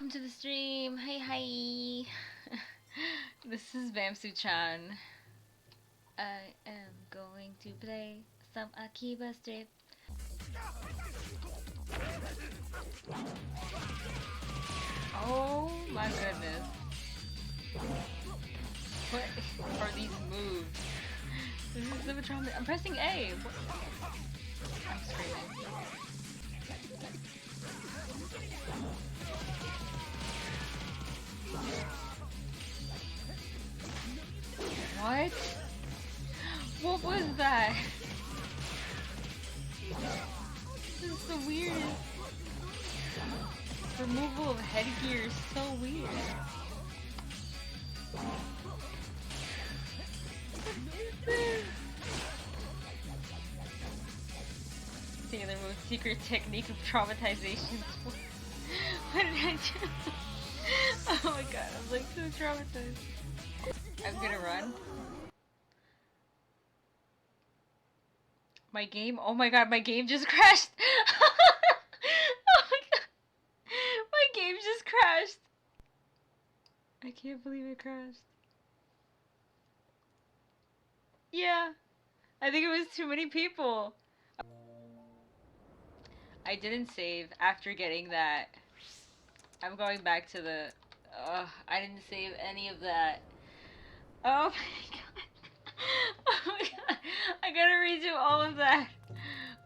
welcome to the stream. Hi. This is Bamsu-chan. I am going to play some Akiba strip. Oh my goodness. What are these moves? This is so traumatic. I'm pressing A. I'm screaming. What? What was that? This is the weirdest. Removal of headgear is so weird. See the most secret technique of traumatization. What did I do? Oh my god, I'm like so traumatized. I'm gonna run. My game? Oh my god, my game just crashed! Oh my god. My game just crashed. I can't believe it crashed. Yeah. I think it was too many people. I didn't save after getting that. I'm going back to the... I didn't save any of that. Oh my god. Oh my god. I gotta redo all of that.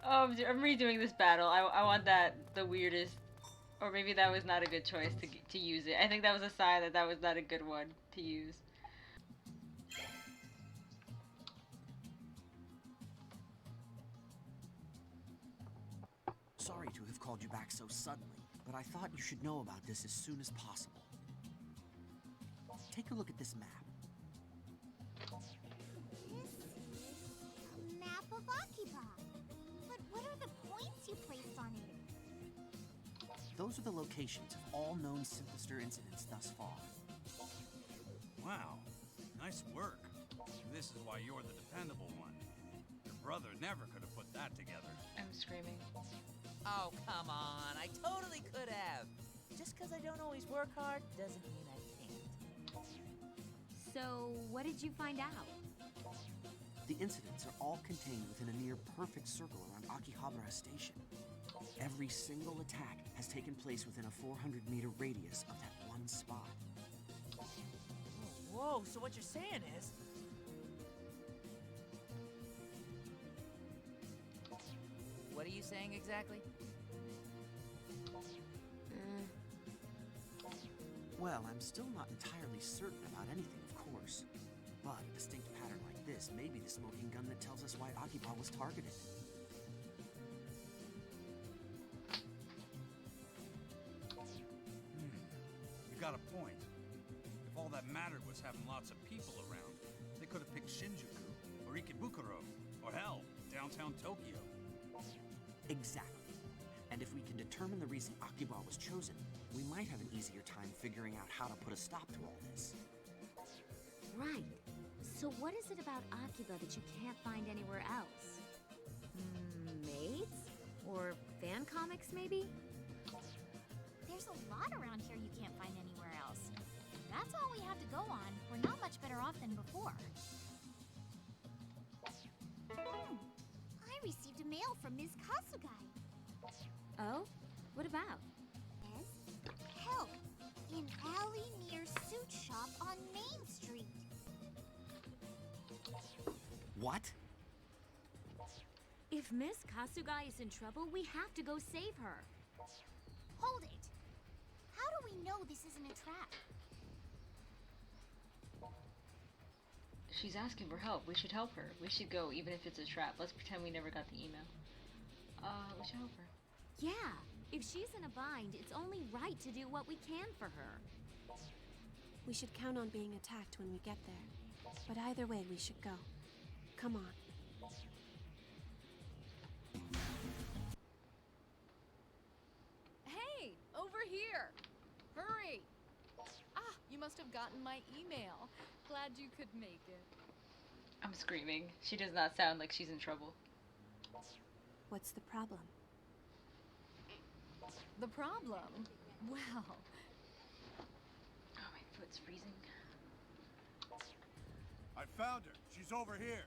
Oh, I'm redoing this battle. I want that, the weirdest... Or maybe that was not a good choice to use it. I think that was a sign that that was not a good one to use. Sorry to have called you back so suddenly, but I thought you should know about this as soon as possible. Take a look at this map. This is a map of Akiba. But what are the points you placed on it? Those are the locations of all known Synthester incidents thus far. Wow, nice work. This is why you're the dependable one. Your brother never could have put that together. I'm screaming. Oh, come on. I totally could have. Just because I don't always work hard doesn't mean I can't. So, what did you find out? The incidents are all contained within a near-perfect circle around Akihabara Station. Every single attack has taken place within a 400-meter radius of that one spot. Whoa, so what you're saying is... What are you saying exactly? Well, I'm still not entirely certain about anything, of course. But a distinct pattern like this may be the smoking gun that tells us why Akiba was targeted. You got a point. If all that mattered was having lots of people around, they could have picked Shinjuku, or Ikebukuro, or hell, downtown Tokyo. Exactly. And if we can determine the reason Akiba was chosen, we might have an easier time figuring out how to put a stop to all this. Right. So what is it about Akiba that you can't find anywhere else? Maids? Or fan comics, maybe? There's a lot around here you can't find anywhere else. If that's all we have to go on, we're not much better off than before. I received a mail from Ms. Kasugai. Oh? What about? Says, help! In alley near suit shop on Main Street. What? If Miss Kasugai is in trouble, we have to go save her. Hold it! How do we know this isn't a trap? She's asking for help. We should help her. We should go, even if it's a trap. Let's pretend we never got the email. We should help her. Yeah. If she's in a bind, it's only right to do what we can for her. We should count on being attacked when we get there. But either way, we should go. Come on. Hey, over here! Hurry! Ah, you must have gotten my email. Glad you could make it. I'm screaming. She does not sound like she's in trouble. What's the problem? The problem? Well, found her. She's over here.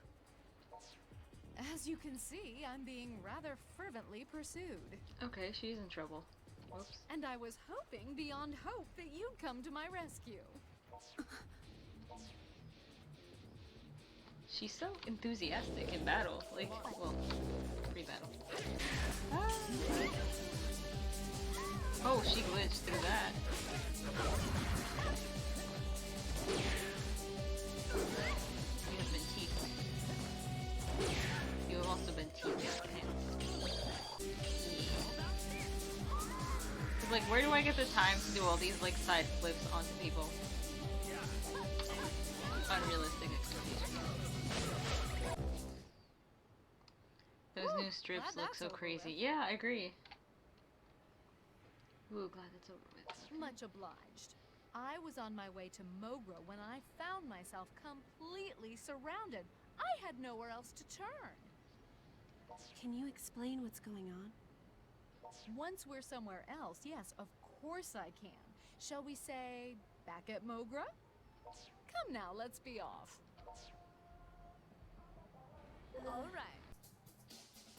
As you can see, I'm being rather fervently pursued. Okay, she's in trouble. Whoops. And I was hoping beyond hope that you'd come to my rescue. She's so enthusiastic in battle. Like, well, pre-battle. Ah. Oh, she glitched through that. You have been teased. You have also been teased. Like, where do I get the time to do all these, like, side flips onto people? Unrealistic expectations. Those new strips look so crazy. Yeah, I agree. Ooh, glad it's over with. Much obliged. I was on my way to Mogra when I found myself completely surrounded. I had nowhere else to turn. Can you explain what's going on? Once we're somewhere else, yes, of course I can. Shall we say, back at Mogra? Come now, let's be off. All right.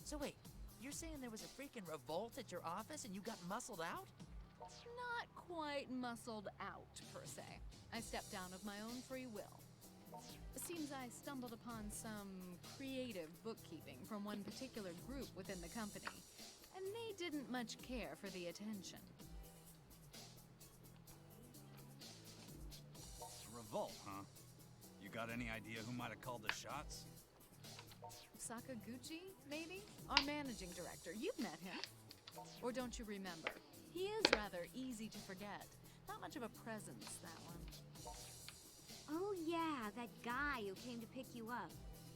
So wait, you're saying there was a freaking revolt at your office and you got muscled out? Not quite muscled out, per se. I stepped down of my own free will. Seems I stumbled upon some creative bookkeeping from one particular group within the company, and they didn't much care for the attention. A revolt, huh? You got any idea who might have called the shots? Sakaguchi, maybe? Our managing director. You've met him. Or don't you remember? He is rather easy to forget. Not much of a presence, that one. Oh yeah, that guy who came to pick you up.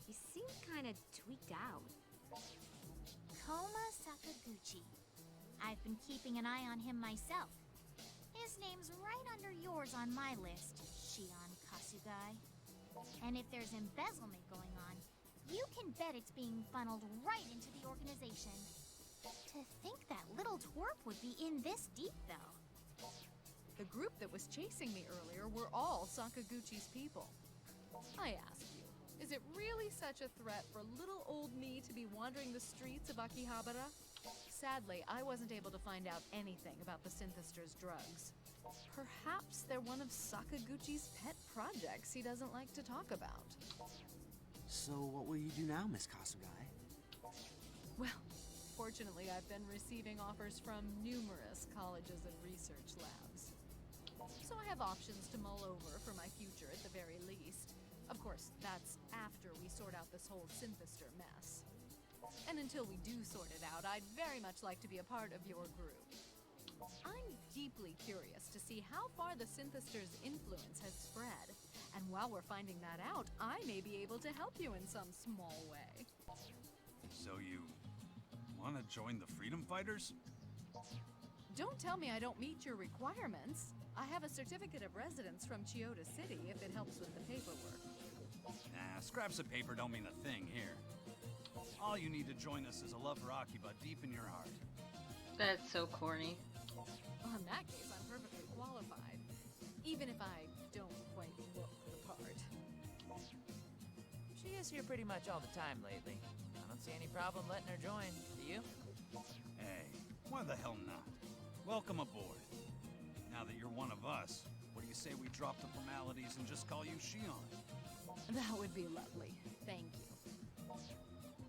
He seemed kind of tweaked out. Koma Sakaguchi. I've been keeping an eye on him myself. His name's right under yours on my list, Shion Kasugai. And if there's embezzlement going on, you can bet it's being funneled right into the organization. To think that little twerp would be in this deep, though. The group that was chasing me earlier were all Sakaguchi's people. I ask you, is it really such a threat for little old me to be wandering the streets of Akihabara? Sadly, I wasn't able to find out anything about the Synthester's drugs. Perhaps they're one of Sakaguchi's pet projects he doesn't like to talk about. So what will you do now, Miss Kasugai? Well, fortunately, I've been receiving offers from numerous colleges and research labs. So I have options to mull over for my future at the very least. Of course, that's after we sort out this whole Synthester mess. And until we do sort it out, I'd very much like to be a part of your group. I'm deeply curious to see how far the Synthester's influence has spread. And while we're finding that out, I may be able to help you in some small way. So you want to join the Freedom Fighters? Don't tell me I don't meet your requirements. I have a certificate of residence from Chiyoda City if it helps with the paperwork. Nah, scraps of paper don't mean a thing here. All you need to join us is a love for Akiba deep in your heart. That's so corny. Well, in that case, I'm perfectly qualified. Even if I don't quite look the part. She is here pretty much all the time lately. I don't see any problem letting her join. Do you? Hey, why the hell not? Welcome aboard. Now that you're one of us, what do you say we drop the formalities and just call you Shion? That would be lovely. Thank you.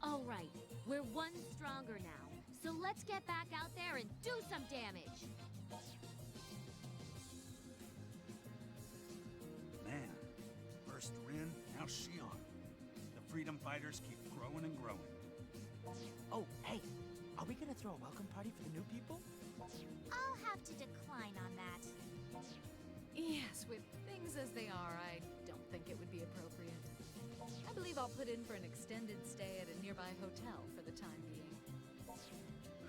All right, we're one stronger now. So let's get back out there and do some damage. Man, first Rin, now Shion. The Freedom Fighters keep growing and growing. Oh, hey, are we gonna throw a welcome party for the new people? I'll have to decline on that. Yes, with things as they are, I don't think it would be appropriate. I believe I'll put in for an extended stay at a nearby hotel for the time being.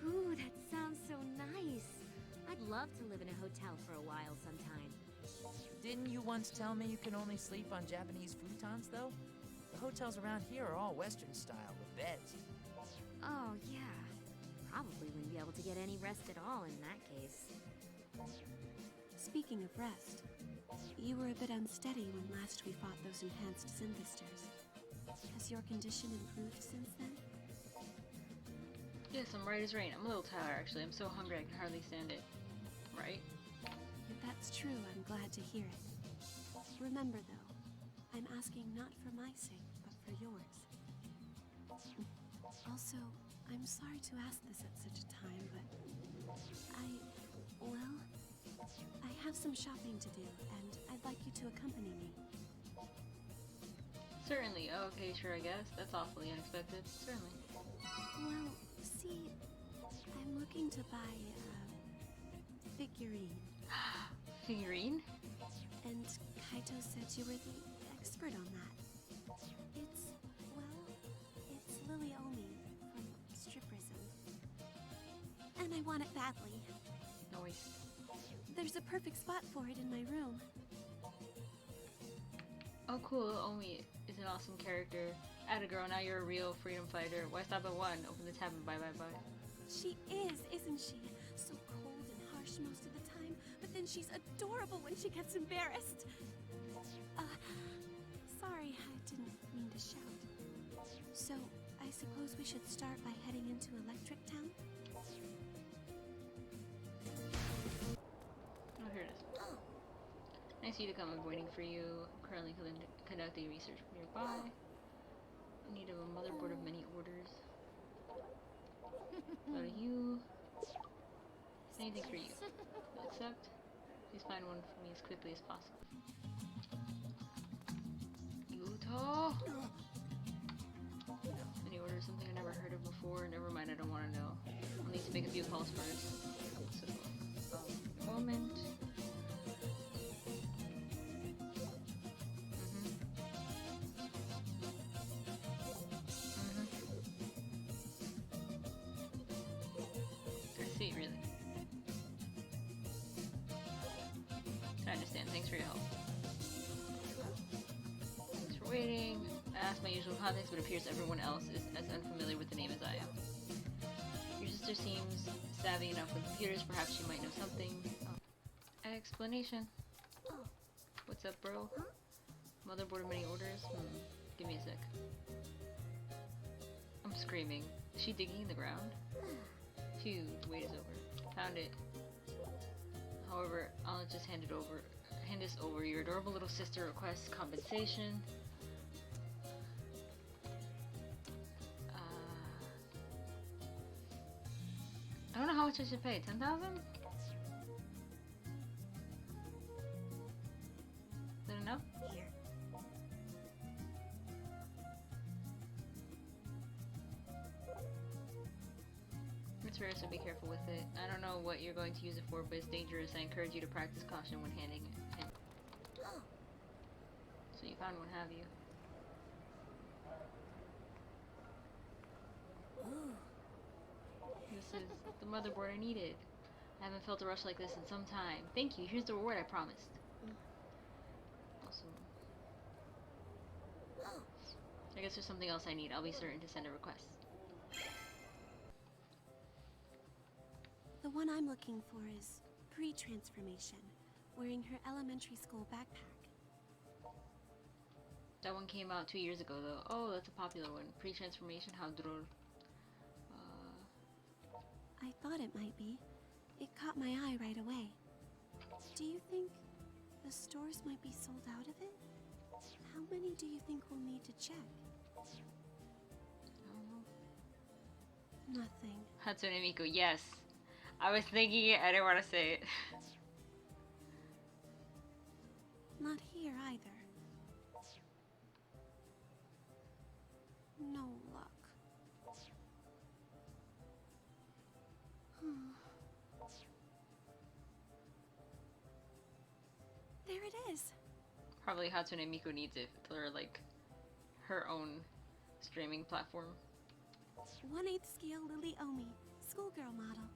Ooh, that sounds so nice. I'd love to live in a hotel for a while sometime. Didn't you once tell me you can only sleep on Japanese futons, though? The hotels around here are all Western style with beds. Oh, yeah. Probably wouldn't be able to get any rest at all in that case. Speaking of rest, You were a bit unsteady when last we fought those enhanced synthesters. Has your condition improved since then? Yes, I'm right as rain. I'm a little tired actually. I'm so hungry I can hardly stand it. Right? If that's true, I'm glad to hear it. Remember though, I'm asking not for my sake, but for yours. Also, I'm sorry to ask this at such a time, but I have some shopping to do, and I'd like you to accompany me. Certainly. Oh, okay, sure, I guess. That's awfully unexpected. Certainly. Well, see, I'm looking to buy a figurine. Figurine? And Kaito said you were the expert on that. It's Lily Omi from Striprism. And I want it badly. Noise. There's a perfect spot for it in my room. Oh, cool. Omi is an awesome character. Atta girl, now you're a real freedom fighter. Why stop at one? Open the tab and bye. She is, isn't she? So cold and harsh most of the time, but then she's adorable when she gets embarrassed. Sorry, I didn't mean to shout. So, I suppose we should start by heading into Electric Town? Oh, here it is. Nice of you to come. I'm waiting for you. I'm currently conducting research nearby. I need a motherboard of many orders. Go to you. Anything for you. I'll accept. Please find one for me as quickly as possible. Yuto! Any order something I never heard of before? Never mind, I don't want to know. I'll need to make a few calls first. So, moment. I see, really. I understand. Thanks for your help. Thanks for waiting. I asked my usual contacts, but it appears everyone else is as unfamiliar with the name as I am. Your sister seems savvy enough with computers. Perhaps she might know something. Oh. Explanation. What's up, bro? Motherboard of many orders? Give me a sec. I'm screaming. Is she digging in the ground? Phew, the wait is over. Found it. However, I'll just hand this over. Your adorable little sister requests compensation. I don't know how much I should pay. 10,000? Is that enough? Here. It's rare, so be careful with it. I don't know what you're going to use it for, but it's dangerous. I encourage you to practice caution when handing it. So you found one, have you? This is the motherboard I needed. I haven't felt a rush like this in some time. Thank you. Here's the reward I promised. Awesome. I guess there's something else I need. I'll be certain to send a request. The one I'm looking for is pre-transformation, wearing her elementary school backpack. That one came out 2 years ago, though. Oh, that's a popular one. Pre-transformation, how droll. I thought it might be. It caught my eye right away. Do you think the stores might be sold out of it? How many do you think we'll need to check? I don't know. Nothing. Hatsune Miku, yes. I was thinking it, I didn't want to say it. Not here either. No luck. There it is. Probably Hatsune Miku needs it for, like, her own streaming platform. 1/8 scale Lily Omi, schoolgirl model.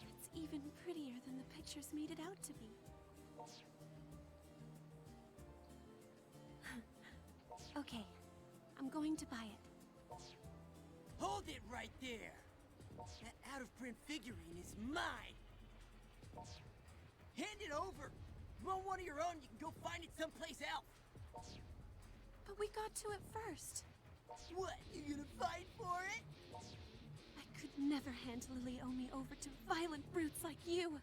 It's even prettier than the pictures made it out to be. Okay, I'm going to buy it. Hold it right there! That out-of-print figurine is mine! Hand it over! want one of your own, you can go find it someplace else. But we got to it first. What, you gonna fight for it? I could never hand Lily-Omi over to violent brutes like you.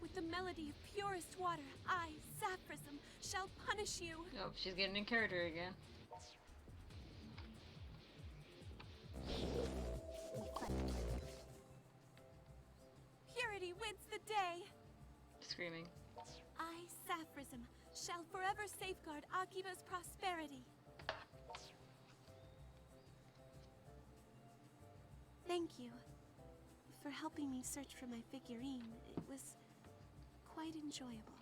With the melody of purest water, I, Sapphism, shall punish you. Oh, she's getting in character again. Purity wins the day. Screaming. I, Sapphism, shall forever safeguard Akiba's prosperity. Thank you for helping me search for my figurine. It was quite enjoyable.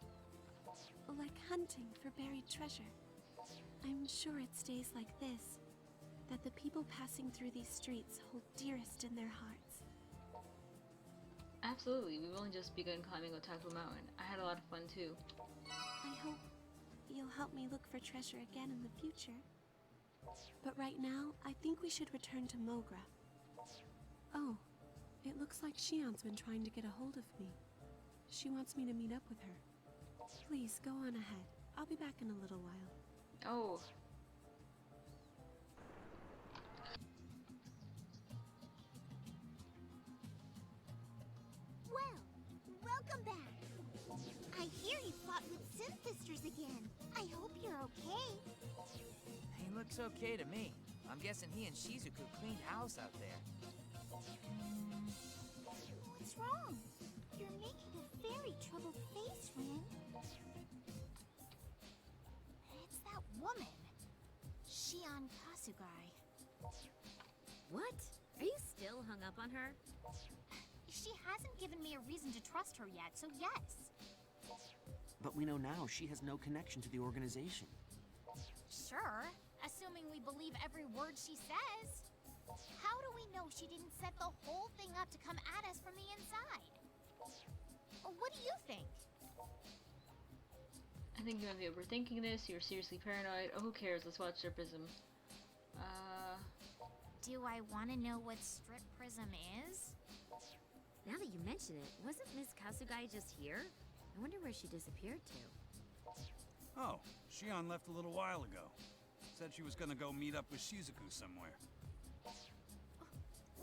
Like hunting for buried treasure. I'm sure it's days like this that the people passing through these streets hold dearest in their hearts. Absolutely, we've only just begun climbing Otaku Mountain. I had a lot of fun too. I hope you'll help me look for treasure again in the future. But right now, I think we should return to Mogra. Oh, it looks like Shion's been trying to get a hold of me. She wants me to meet up with her. Please, go on ahead. I'll be back in a little while. Oh. Well, welcome back. I hear you fought with Synthisters again. I hope you're okay. He looks okay to me. I'm guessing he and Shizuku cleaned house out there. What's wrong? You're making a very troubled face, Rin. It's that woman, Shion Kasugai. What? Are you still hung up on her? She hasn't given me a reason to trust her yet, so yes. But we know now she has no connection to the organization. Sure, assuming we believe every word she says. How do we know she didn't set the whole thing up to come at us from the inside? What do you think? I think you might be overthinking this. You're seriously paranoid. Oh, who cares? Let's watch their prism. Do I want to know what strip prism is? Now that you mention it, wasn't Miss Kasugai just here? I wonder where she disappeared to. Oh, Shion left a little while ago. Said she was gonna go meet up with Shizuku somewhere.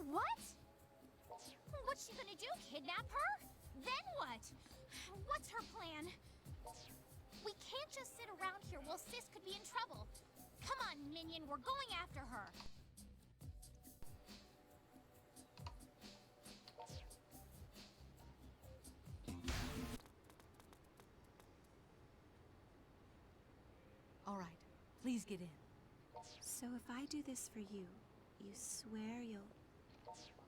What? What's she gonna do? Kidnap her? Then what? What's her plan? We can't just sit around here while Sis could be in trouble. Come on, minion, we're going after her. All right, please get in. So if I do this for you, you swear you'll...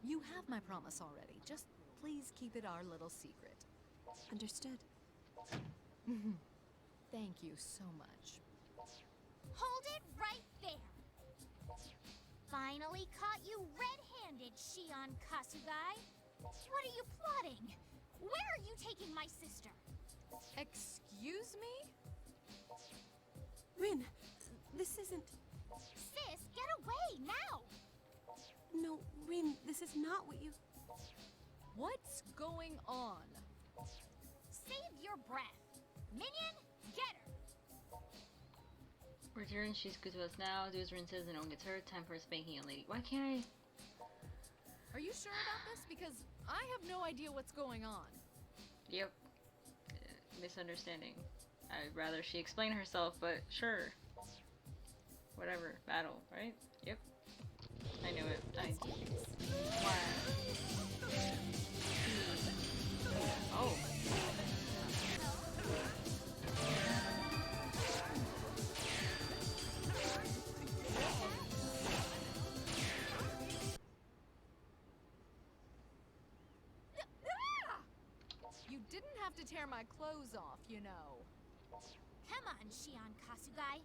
You have my promise already. Just please keep it our little secret. Understood. Thank you so much. Hold it right there. Finally caught you red-handed, Shion Kasugai. What are you plotting? Where are you taking my sister? Excuse me? Rin, this isn't... Sis, get away, now! No, Rin, this is not what you... What's going on? Save your breath. Minion, get her! Return Shizuku to us now. Do as Rin says and no one gets hurt. Time for a spanking, young lady. Why can't I? Are you sure about this? Because I have no idea what's going on. Yep. Misunderstanding. I'd rather she explain herself, but sure. Whatever. Battle, right? Yep. I knew it. Why? Oh. You didn't have to tear my clothes off, you know. Come on, Shion Kasugai.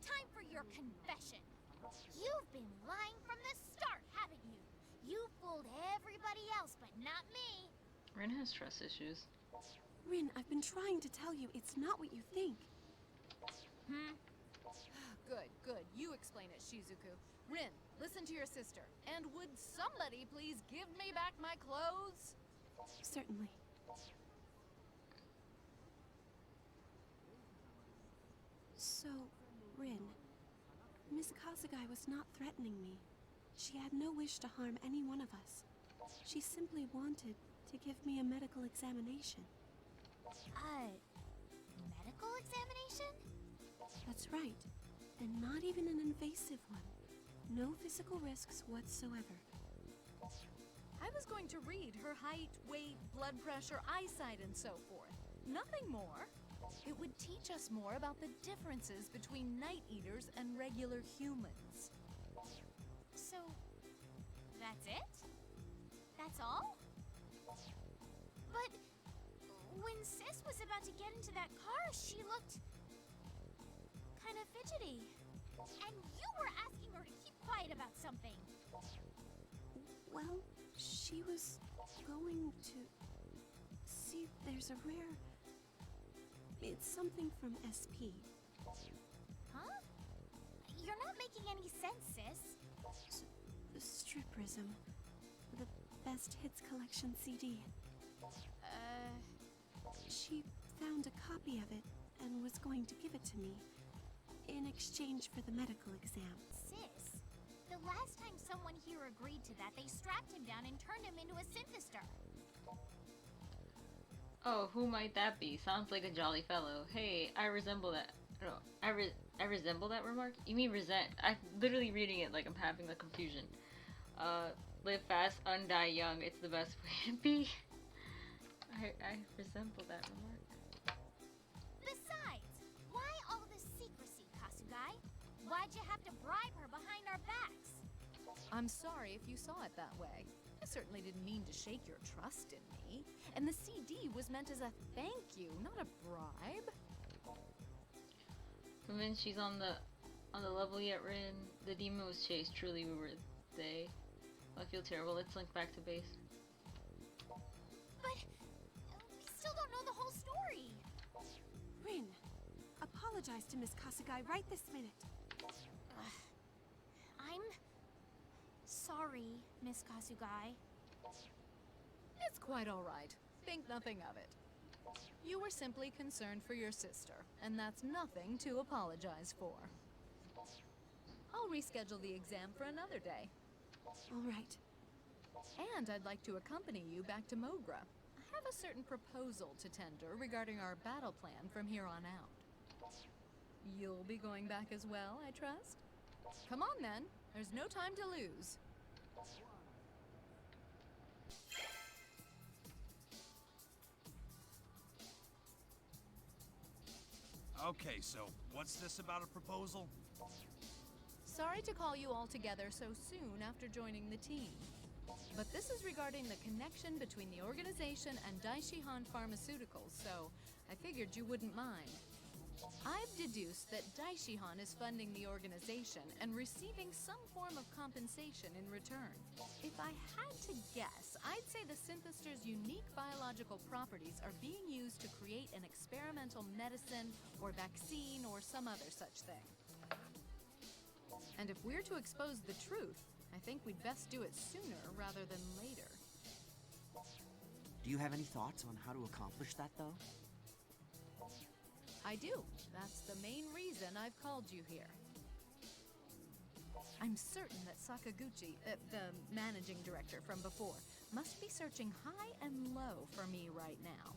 Time for your confession. You've been lying from the start, haven't you? You fooled everybody else, but not me. Rin has trust issues. Rin, I've been trying to tell you it's not what you think. Good, good. You explain it, Shizuku. Rin, listen to your sister. And would somebody please give me back my clothes? Certainly. Kasugai was not threatening me. She had no wish to harm any one of us. She simply wanted to give me a medical examination. Medical examination? That's right. And not even an invasive one. No physical risks whatsoever. I was going to read her height, weight, blood pressure, eyesight, and so forth. Nothing more. It would teach us more about the differences between night eaters and regular humans. So, that's it? That's all? But when Sis was about to get into that car, she looked kind of fidgety. And you were asking her to keep quiet about something. Well, she was going to see if there's a rare... It's something from SP. Huh? You're not making any sense, Sis. Striprism. The Best Hits Collection CD. She found a copy of it and was going to give it to me in exchange for the medical exam. Sis, the last time someone here agreed to that, they strapped him down and turned him into a synthestor. Oh, who might that be? Sounds like a jolly fellow. Hey, I resemble that. No, I resemble that remark? You mean resent? I'm literally reading it like I'm having the confusion. Live fast, undie young. It's the best way to be. I resemble that remark. Besides, why all this secrecy, Kasugai? Why'd you have to bribe her behind our backs? I'm sorry if you saw it that way. I certainly didn't mean to shake your trust in me. And the CD was meant as a thank you, not a bribe. Convinced she's on the level yet, Rin. The demon was chased. Truly, we were they. I feel terrible. Let's link back to base. But we still don't know the whole story. Rin, apologize to Miss Kasugai right this minute. I'm sorry, Miss Kasugai. It's quite all right. Think nothing of it. You were simply concerned for your sister, and that's nothing to apologize for. I'll reschedule the exam for another day. All right. And I'd like to accompany you back to Mogra. I have a certain proposal to tender regarding our battle plan from here on out. You'll be going back as well, I trust? Come on then. There's no time to lose. Okay, so what's this about a proposal? Sorry to call you all together so soon after joining the team. But this is regarding the connection between the organization and Daishihan Pharmaceuticals, so I figured you wouldn't mind. I've deduced that Daishihan is funding the organization and receiving some form of compensation in return. If I had to guess, I'd say the synthestor's unique biological properties are being used to create an experimental medicine or vaccine or some other such thing. And if we're to expose the truth, I think we'd best do it sooner rather than later. Do you have any thoughts on how to accomplish that, though? I do. That's the main reason I've called you here. I'm certain that Sakaguchi, the managing director from before, must be searching high and low for me right now.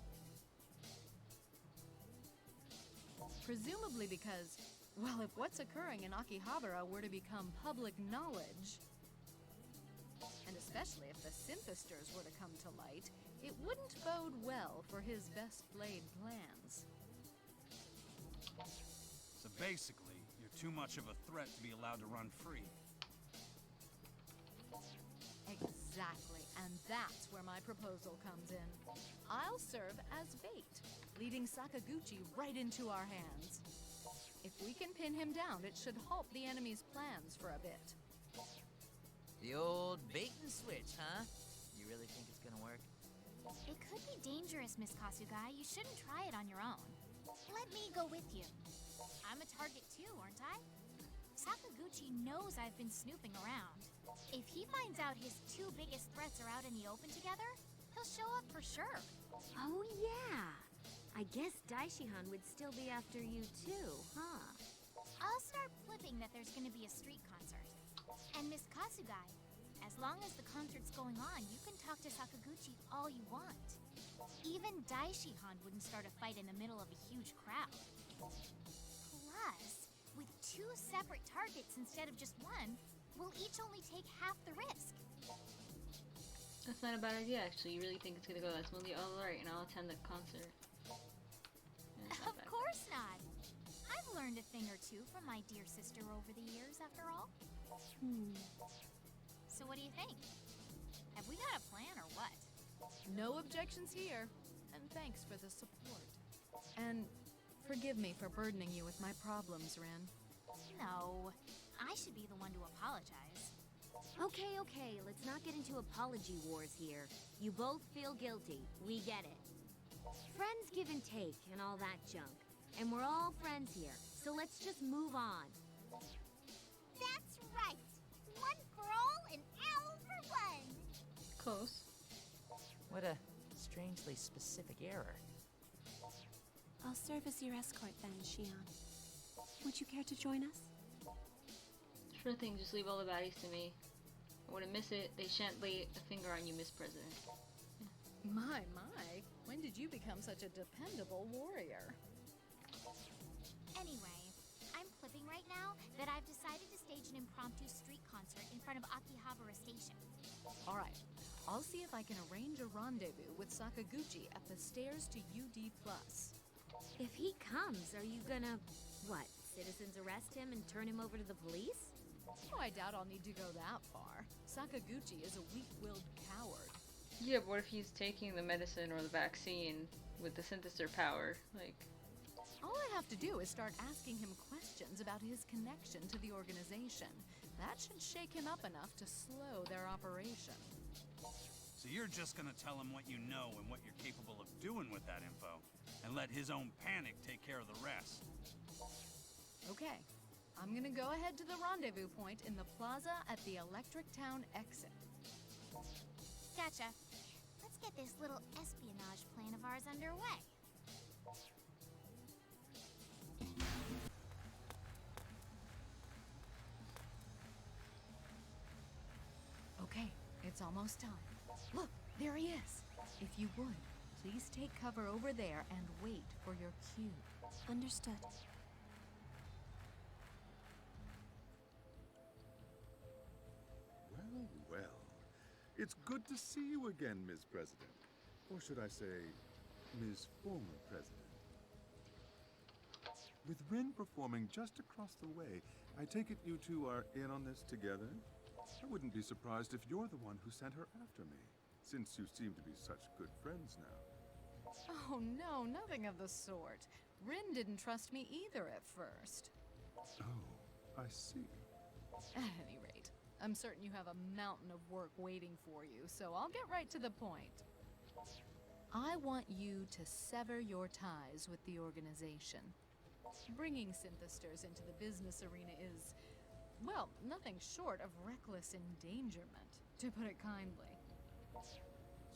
Presumably because, well, if what's occurring in Akihabara were to become public knowledge, and especially if the synthestors were to come to light, it wouldn't bode well for his best laid plans. So basically, you're too much of a threat to be allowed to run free. Exactly, and that's where my proposal comes in. I'll serve as bait, leading Sakaguchi right into our hands. If we can pin him down, it should halt the enemy's plans for a bit. The old bait and switch, huh? You really think it's gonna work? It could be dangerous, Miss Kasugai. You shouldn't try it on your own. Let me go with you. I'm a target too, aren't I? Sakaguchi knows I've been snooping around. If he finds out his two biggest threats are out in the open together, he'll show up for sure. Oh, yeah. I guess Daishihan would still be after you too, huh? I'll start flipping that there's gonna be a street concert. And Miss Kasugai, as long as the concert's going on, you can talk to Sakaguchi all you want. Even Daishihan wouldn't start a fight in the middle of a huge crowd. Plus, with 2 separate targets instead of just one, we'll each only take half the risk. That's not a bad idea, actually. You really think it's gonna go that smoothly? Alright, and I'll attend the concert. Yeah, it's not Of bad. course not. I've learned a thing or two from my dear sister over the years, after all. So what do you think? Have we got a plan or what? No objections here. And thanks for the support. And forgive me for burdening you with my problems, Rin. No, I should be the one to apologize. Okay, okay, let's not get into apology wars here. You both feel guilty. We get it. Friends give and take and all that junk. And we're all friends here, so let's just move on. That's right. One for all and all for one. Close. What a strangely specific error. I'll serve as your escort then, Shion. Would you care to join us? Sure thing, just leave all the baddies to me. I wouldn't miss it. They shan't lay a finger on you, Miss President. My, when did you become such a dependable warrior? Anyway, I'm flipping right now that I've decided to stage an impromptu street concert in front of Akihabara Station. All right, I'll see if I can arrange a rendezvous with Sakaguchi at the stairs to UD+. If he comes, are you gonna, what, citizens arrest him and turn him over to the police? Oh, I doubt I'll need to go that far. Sakaguchi is a weak-willed coward. Yeah, but what if he's taking the medicine or the vaccine with the synthesizer power? Like, All I have to do is start asking him questions about his connection to the organization. That should shake him up enough to slow their operation. So you're just gonna tell him what you know and what you're capable of doing with that info, and let his own panic take care of the rest. Okay, I'm gonna go ahead to the rendezvous point in the plaza at the Electric Town exit. Gotcha. Let's get this little espionage plan of ours underway. Okay, it's almost time. Look, there he is. If you would, please take cover over there and wait for your cue. Understood. Well, well. It's good to see you again, Ms. President. Or should I say, Ms. Former President. With Rin performing just across the way, I take it you two are in on this together? I wouldn't be surprised if you're the one who sent her after me, since you seem to be such good friends now. Oh no, nothing of the sort. Rin didn't trust me either at first. Oh, I see. At any rate, I'm certain you have a mountain of work waiting for you, so I'll get right to the point. I want you to sever your ties with the organization. Bringing synthesters into the business arena is, well, nothing short of reckless endangerment, to put it kindly.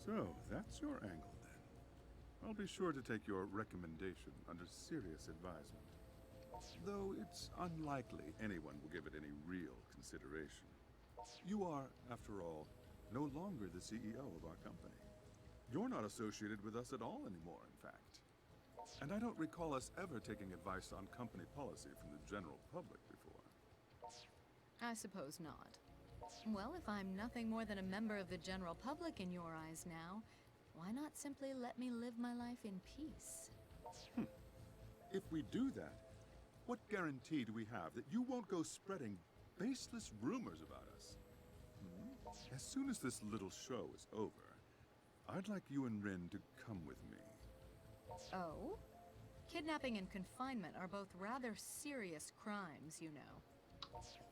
So, that's your angle then. I'll be sure to take your recommendation under serious advisement. Though it's unlikely anyone will give it any real consideration. You are, after all, no longer the CEO of our company. You're not associated with us at all anymore, in fact. And I don't recall us ever taking advice on company policy from the general public before. I suppose not. Well, if I'm nothing more than a member of the general public in your eyes now, why not simply let me live my life in peace? If we do that, what guarantee do we have that you won't go spreading baseless rumors about us? As soon as this little show is over, I'd like you and Rin to come with me. Oh? Kidnapping and confinement are both rather serious crimes, you know.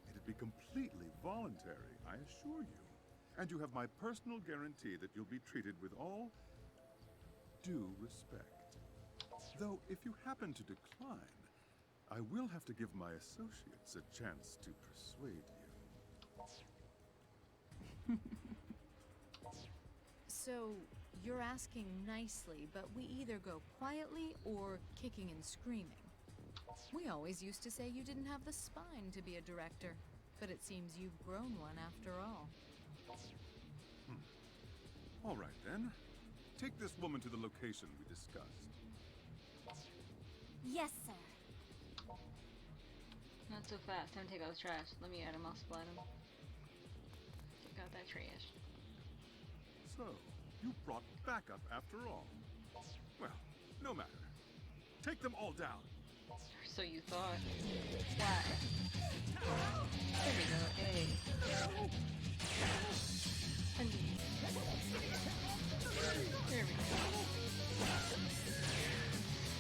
It'd be completely voluntary, I assure you. And you have my personal guarantee that you'll be treated with all due respect. Though, if you happen to decline, I will have to give my associates a chance to persuade you. So, you're asking nicely, but we either go quietly or kicking and screaming. We always used to say you didn't have the spine to be a director, but it seems you've grown one after all. All right, then. Take this woman to the location we discussed. Yes, sir. Not so fast. Time to take out the trash. Let me at him. I'll splat him. Take out that trash. So, you brought backup after all. Well, no matter. Take them all down. So you thought. Splat. There we go. Hey. And there we go.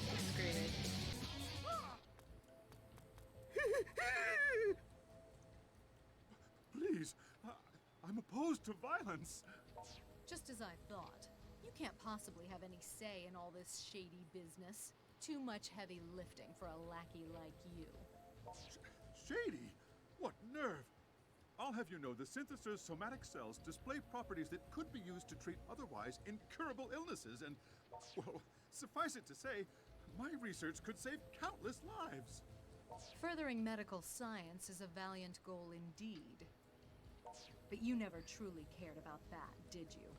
That's great. Please, I'm opposed to violence. Just as I thought. You can't possibly have any say in all this shady business. Too much heavy lifting for a lackey like you. Shady? What nerve! I'll have you know the syntheser's somatic cells display properties that could be used to treat otherwise incurable illnesses, and, well, suffice it to say, my research could save countless lives. Furthering medical science is a valiant goal indeed. But you never truly cared about that, did you?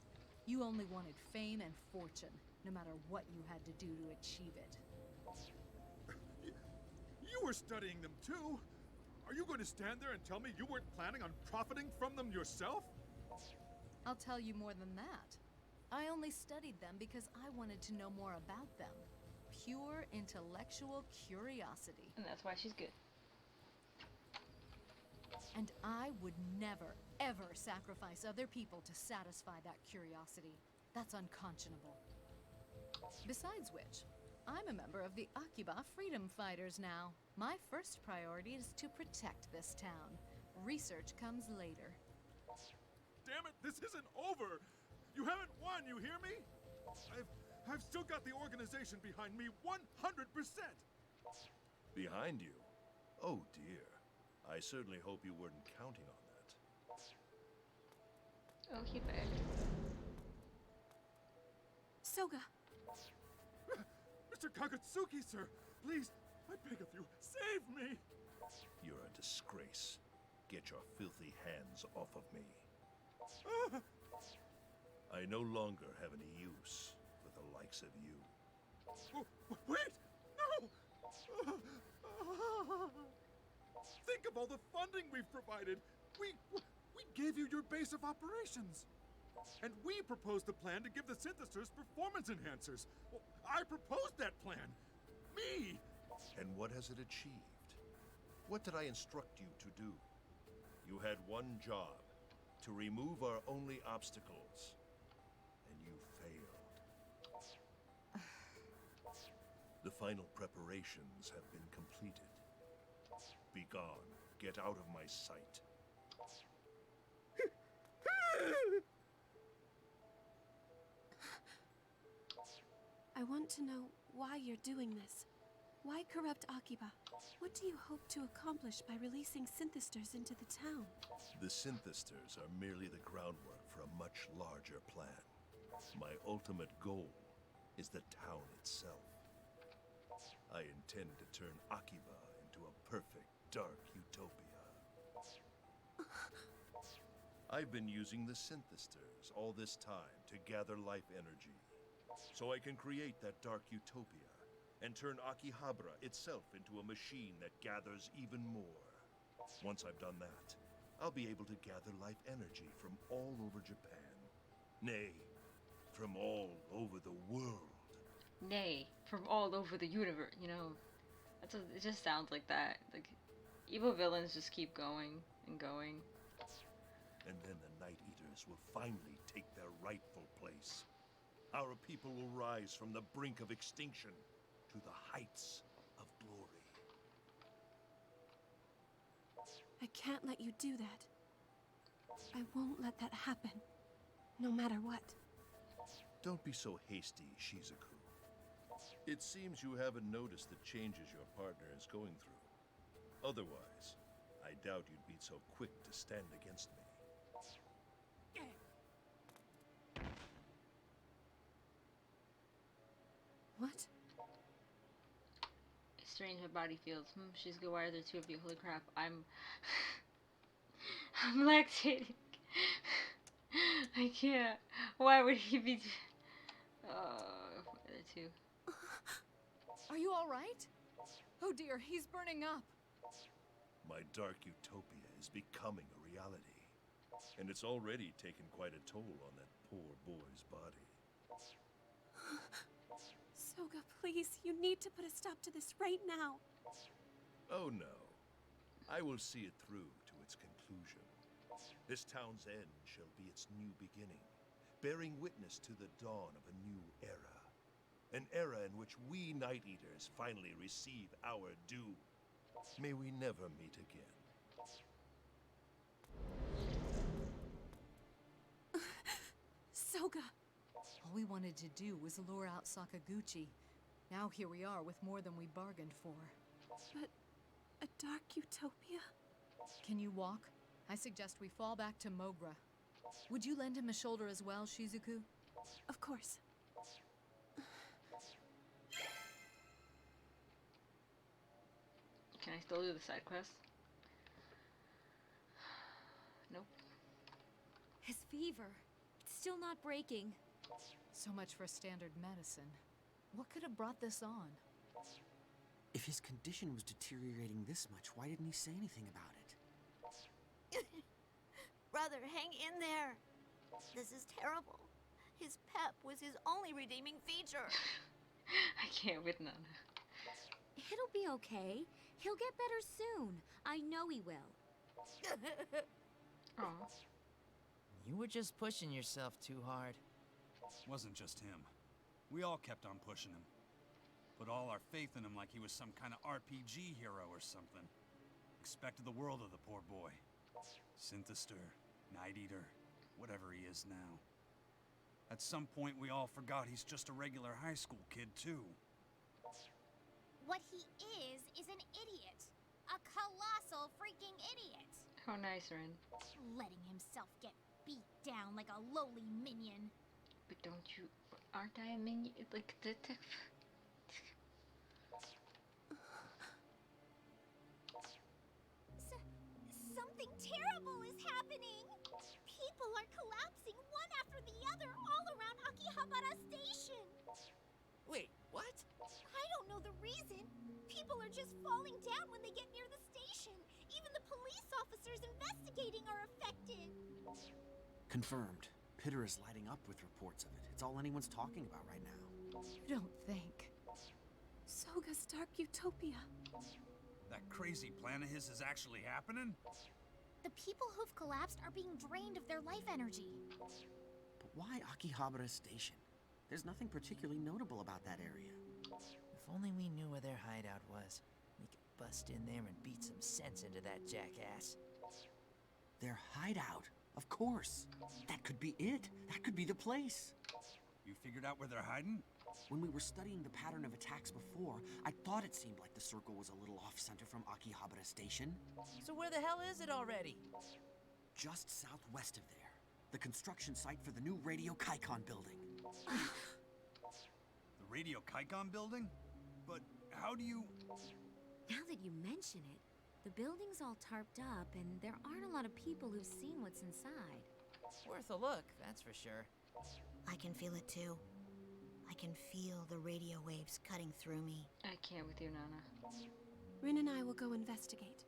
You only wanted fame and fortune, no matter what you had to do to achieve it. You were studying them too. Are you going to stand there and tell me you weren't planning on profiting from them yourself? I'll tell you more than that. I only studied them because I wanted to know more about them. Pure intellectual curiosity. And that's why she's good. And I would never, ever sacrifice other people to satisfy that curiosity. That's unconscionable. Besides which, I'm a member of the Akiba Freedom Fighters now. My first priority is to protect this town. Research comes later. Damn it, this isn't over! You haven't won, you hear me? I've still got the organization behind me 100%! Behind you? Oh dear. I certainly hope you weren't counting on that. Oh, he back. Soga, Mr. Kagutsuki, sir! Please, I beg of you, save me! You're a disgrace. Get your filthy hands off of me. Ah! I no longer have any use for the likes of you. Wait! No! Think of all the funding we've provided! We gave you your base of operations! And we proposed the plan to give the synthesers performance enhancers! Well, I proposed that plan! Me! And what has it achieved? What did I instruct you to do? You had one job, to remove our only obstacles. And you failed. The final preparations have been completed. Be gone. Get out of my sight. I want to know why you're doing this. Why corrupt Akiba? What do you hope to accomplish by releasing synthesters into the town? The synthesters are merely the groundwork for a much larger plan. My ultimate goal is the town itself. I intend to turn Akiba into a perfect dark utopia. I've been using the synthesters all this time to gather life energy, so I can create that dark utopia and turn Akihabara itself into a machine that gathers even more. Once I've done that, I'll be able to gather life energy from all over Japan. Nay, from all over the world. Nay, from all over the universe, you know. It just sounds like that. Like, evil villains just keep going and going. And then the Night Eaters will finally take their rightful place. Our people will rise from the brink of extinction to the heights of glory. I can't let you do that. I won't let that happen, no matter what. Don't be so hasty, Shizuku. It seems you haven't noticed the changes your partner is going through. Otherwise, I doubt you'd be so quick to stand against me. What? Is strange her body feels. She's good. Why are there two of you? Holy crap. I'm lactating. I can't. Why would he be... Oh, there two. Are you all right? Oh dear, he's burning up. My dark utopia is becoming a reality. And it's already taken quite a toll on that poor boy's body. Soga, please, you need to put a stop to this right now. Oh no. I will see it through to its conclusion. This town's end shall be its new beginning, bearing witness to the dawn of a new era. An era in which we Night Eaters finally receive our due. May we never meet again. Soga! All we wanted to do was lure out Sakaguchi. Now here we are with more than we bargained for. But a dark utopia? Can you walk? I suggest we fall back to Mogra. Would you lend him a shoulder as well, Shizuku? Of course. Can I still do the side quest? Nope. His fever. It's still not breaking. So much for standard medicine. What could have brought this on? If his condition was deteriorating this much, why didn't he say anything about it? Brother, hang in there. This is terrible. His pep was his only redeeming feature. I can't with Nana. It'll be okay. He'll get better soon. I know he will. Aw. You were just pushing yourself too hard. Wasn't just him. We all kept on pushing him. Put all our faith in him like he was some kind of RPG hero or something. Expected the world of the poor boy. Synthester, Night Eater, whatever he is now. At some point we all forgot he's just a regular high school kid too. What he is an idiot. A colossal freaking idiot. How nice, Rin. Letting himself get beat down like a lowly minion. But don't you... Aren't I a minion? Like, Something terrible is happening. People are collapsing one after the other all around Akihabara Station. Wait, what? I don't know the reason. People are just falling down when they get near the station. Even the police officers investigating are affected. Confirmed. Pitter is lighting up with reports of it. It's all anyone's talking about right now. You don't think. Soga's dark utopia. That crazy plan of his is actually happening? The people who've collapsed are being drained of their life energy. But why Akihabara Station? There's nothing particularly notable about that area. If only we knew where their hideout was. We could bust in there and beat some sense into that jackass. Their hideout? Of course. That could be it. That could be the place. You figured out where they're hiding? When we were studying the pattern of attacks before, I thought it seemed like the circle was a little off-center from Akihabara Station. So where the hell is it already? Just southwest of there. The construction site for the new Radio Kaikon building. The Radio Kaikon building? But how do you... Now that you mention it, the building's all tarped up, and there aren't a lot of people who've seen what's inside. Worth a look, that's for sure. I can feel it too. I can feel the radio waves cutting through me. I can't with you, Nana. Rin and I will go investigate.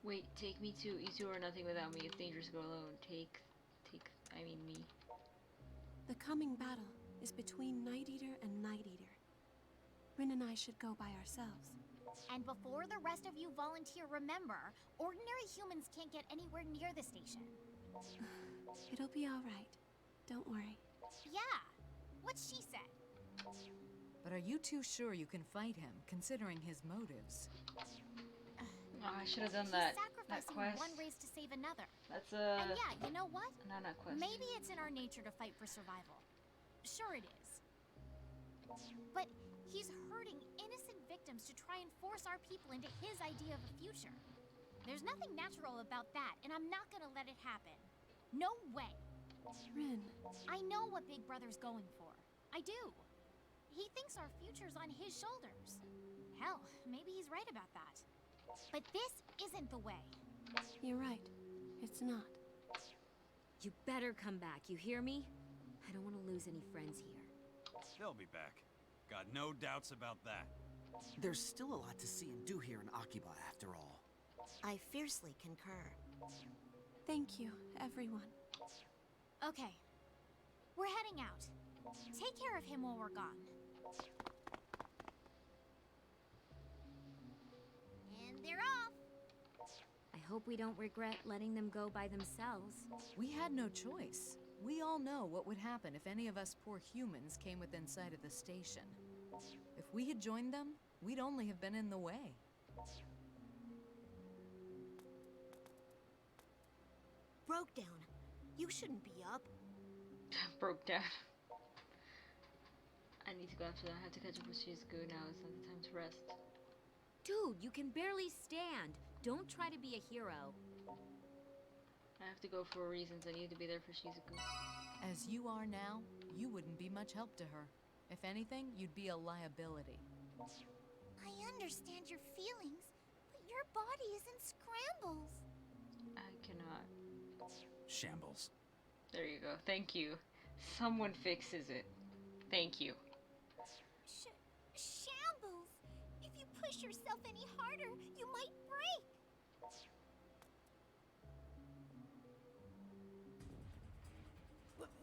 Wait, take me too. You two are nothing without me. It's dangerous to go alone. Me. The coming battle is between Night Eater and Night Eater. Rin and I should go by ourselves. And before the rest of you volunteer, remember, ordinary humans can't get anywhere near the station. It'll be all right. Don't worry. Yeah, what she said. But are you too sure you can fight him, considering his motives? Oh, I should have done She's that sacrificing quest. one race to save another. That's And yeah, you know what? Nana quest. Maybe it's in our nature to fight for survival. Sure it is. But he's hurting innocent victims to try and force our people into his idea of a future. There's nothing natural about that, and I'm not gonna let it happen. No way. Rin. I know what Big Brother's going for. I do. He thinks our future's on his shoulders. Hell, maybe he's right about that. But this isn't the way. You're right. It's not. You better come back, you hear me? I don't want to lose any friends here. They'll be back. Got no doubts about that. There's still a lot to see and do here in Akiba, after all. I fiercely concur. Thank you, everyone. Okay. We're heading out. Take care of him while we're gone. And they're off! I hope we don't regret letting them go by themselves. We had no choice. We all know what would happen if any of us poor humans came within sight of the station. If we had joined them, we'd only have been in the way. Broke down. You shouldn't be up. Broke down. I need to go after that. I have to catch up with Shizuku now. It's not the time to rest. Dude, you can barely stand. Don't try to be a hero. I have to go for reasons. I need to be there for Shizuku. As you are now, you wouldn't be much help to her. If anything, you'd be a liability. I understand your feelings, but your body is in scrambles. I cannot. Shambles. There you go. Thank you. Someone fixes it. Thank you. Shambles! If you push yourself any harder, you might break.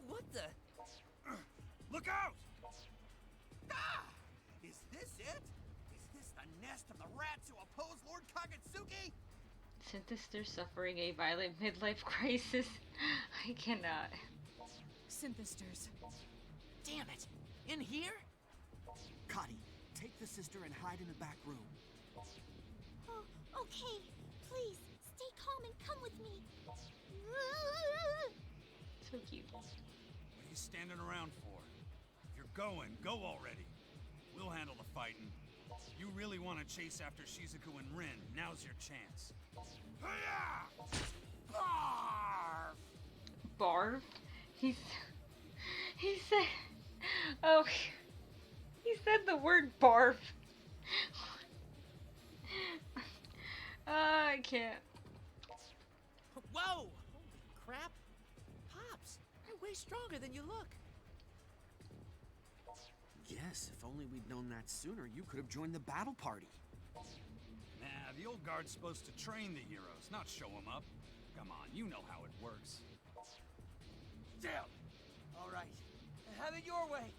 What the? Look out! Ah! Is this it? Is this the nest of the rats who oppose Lord Kagetsuki? Synthester suffering a violent midlife crisis. I cannot. Synthesters. Damn it! In here? Kadi, take the sister and hide in the back room. Oh, okay. Please, stay calm and come with me. So cute. What are you standing around for? If you're going, go already. We'll handle the fighting. You really want to chase after Shizuku and Rin, now's your chance. Hi-ya! Barf! Barf? He said... Oh, he said the word barf. I can't. Whoa! Holy crap! Pops, you're way stronger than you look. Yes, if only we'd known that sooner, you could have joined the battle party. Nah, the old guard's supposed to train the heroes, not show them up. Come on, you know how it works. Damn! Alright, have it your way.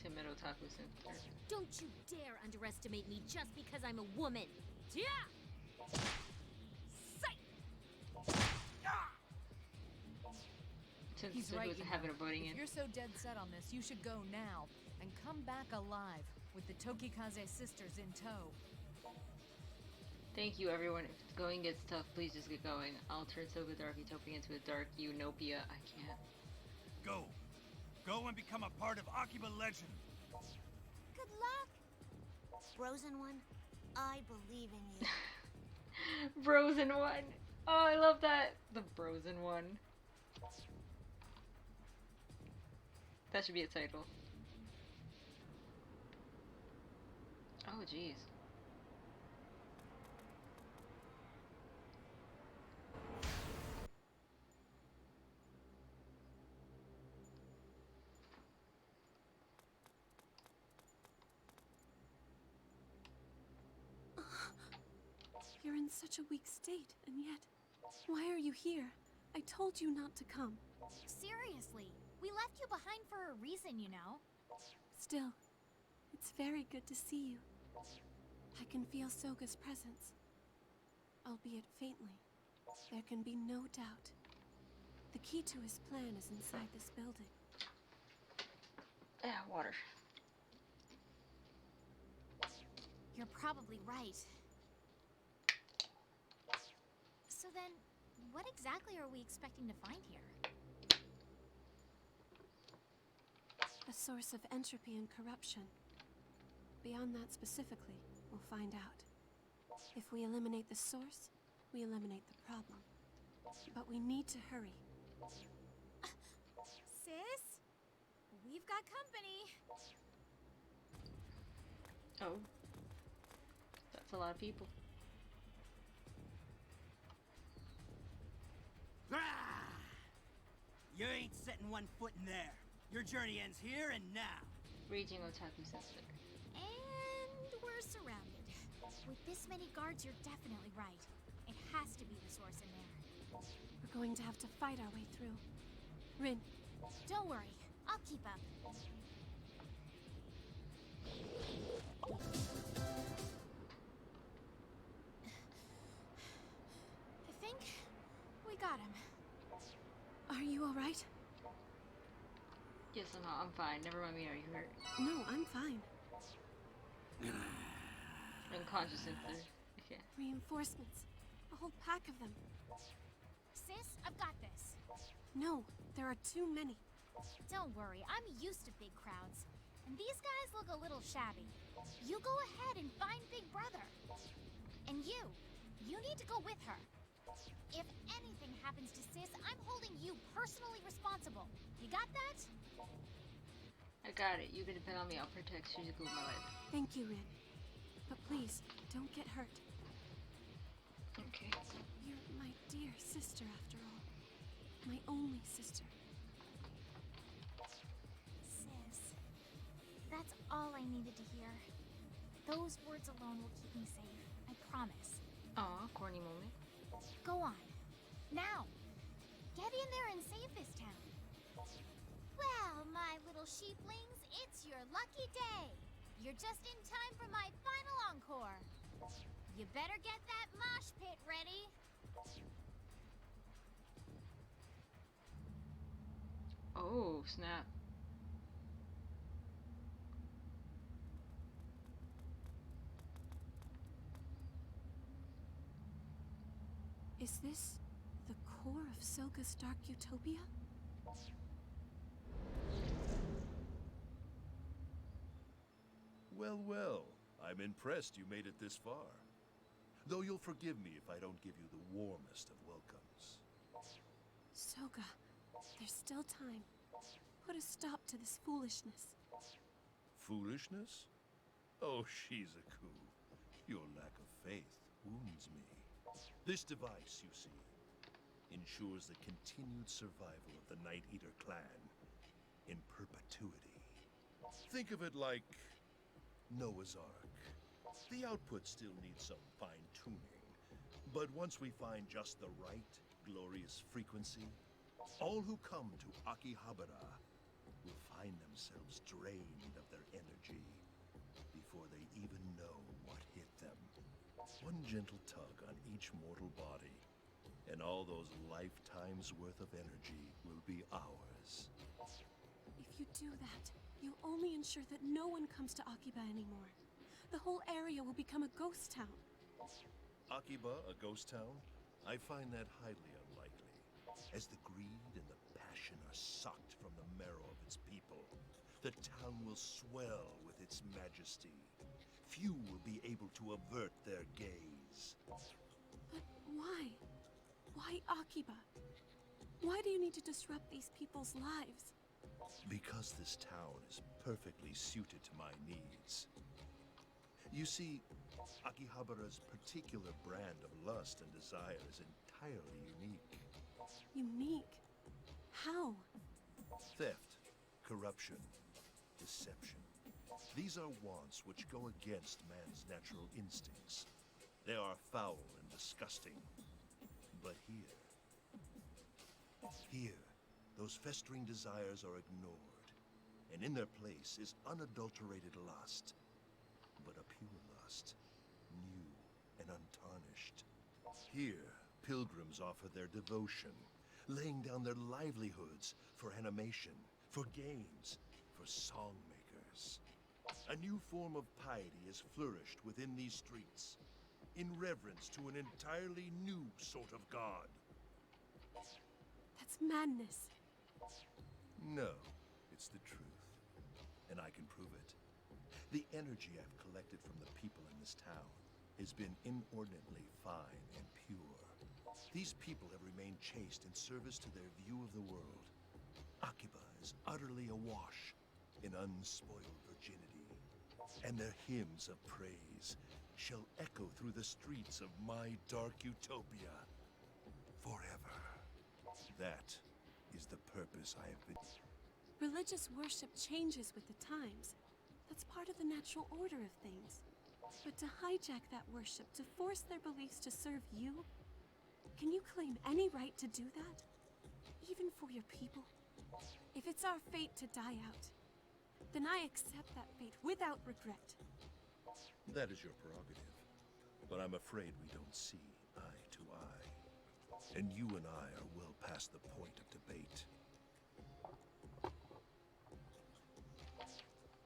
Timid otaku synthester. Don't you dare underestimate me just because I'm a woman. Yeah! He's Synthester right, was you having know. a budding If in. you're so dead set on this, you should go now and come back alive with the Tokikaze sisters in tow. Thank you, everyone. If the going gets tough, please just get going. I'll turn Soga Dark Utopia into a Dark Unopia. I can't. Go. Go and become a part of Akiba legend. Good luck. Frozen one, I believe in you. Frozen one. Oh, I love that. The Frozen one. That should be a title. Oh, jeez. You're in such a weak state, and yet... Why are you here? I told you not to come. Seriously, we left you behind for a reason, you know. Still, it's very good to see you. I can feel Soga's presence, albeit faintly. There can be no doubt. The key to his plan is inside this building. Yeah, water. You're probably right. So then, what exactly are we expecting to find here? A source of entropy and corruption. Beyond that specifically, we'll find out. If we eliminate the source, we eliminate the problem. But we need to hurry. Sis? We've got company. Oh, that's a lot of people. You ain't setting one foot in there. Your journey ends here and now. Raging otaku sister. And we're surrounded. With this many guards, you're definitely right. It has to be the source in there. We're going to have to fight our way through. Rin. Don't worry, I'll keep up. I think we got him. Are you all right? Yes, I'm fine. Never mind me. Are you hurt? No, I'm fine. Unconscious and third. Okay. Reinforcements. A whole pack of them. Sis, I've got this. No, there are too many. Don't worry, I'm used to big crowds. And these guys look a little shabby. You go ahead and find Big Brother. And you need to go with her. If anything happens to Sis, I'm holding you personally responsible. You got that? I got it. You can depend on me. I'll protect Shizuku with my life. Thank you, Rin. But please, don't get hurt. Okay. You're my dear sister, after all. My only sister. Sis, that's all I needed to hear. Those words alone will keep me safe. I promise. Aw, corny moment. Go on. Now! Get in there and save this town. Well, my little sheeplings, it's your lucky day. You're just in time for my final encore. You better get that mosh pit ready. Oh, snap. Is this the core of Soga's Dark Utopia? Well, well, I'm impressed you made it this far. Though you'll forgive me if I don't give you the warmest of welcomes. Soga, there's still time. Put a stop to this foolishness. Foolishness? Oh, Shizuku, your lack of faith wounds me. This device, you see, ensures the continued survival of the Night Eater clan in perpetuity. Think of it like Noah's Ark. The output still needs some fine-tuning, but once we find just the right, glorious frequency, all who come to Akihabara will find themselves drained of their energy before they even know what hit them. One gentle tug on each mortal body, and all those lifetimes worth of energy will be ours. If you do that, you'll only ensure that no one comes to Akiba anymore. The whole area will become a ghost town. Akiba, a ghost town? I find that highly unlikely. As the greed and the passion are sucked from the marrow of its people, the town will swell with its majesty. Few will be able to avert their gaze. But why? Why Akiba? Why do you need to disrupt these people's lives? Because this town is perfectly suited to my needs. You see, Akihabara's particular brand of lust and desire is entirely unique. Unique? How? Theft, corruption, deception. These are wants which go against man's natural instincts. They are foul and disgusting. But here, those festering desires are ignored, and in their place is unadulterated lust, but a pure lust, new and untarnished. Here, pilgrims offer their devotion, laying down their livelihoods for animation, for games, for song makers. A new form of piety has flourished within these streets, in reverence to an entirely new sort of god. That's madness. No, it's the truth, and I can prove it. The energy I've collected from the people in this town has been inordinately fine and pure. These people have remained chaste in service to their view of the world. Akiba is utterly awash in unspoiled virginity. and their hymns of praise shall echo through the streets of my dark utopia forever. That is the purpose I have been... Religious worship changes with the times. That's part of the natural order of things. But to hijack that worship, to force their beliefs to serve you, can you claim any right to do that? Even for your people? If it's our fate to die out, then I accept that fate without regret. That is your prerogative. But I'm afraid we don't see eye to eye. And you and I are well past the point of debate.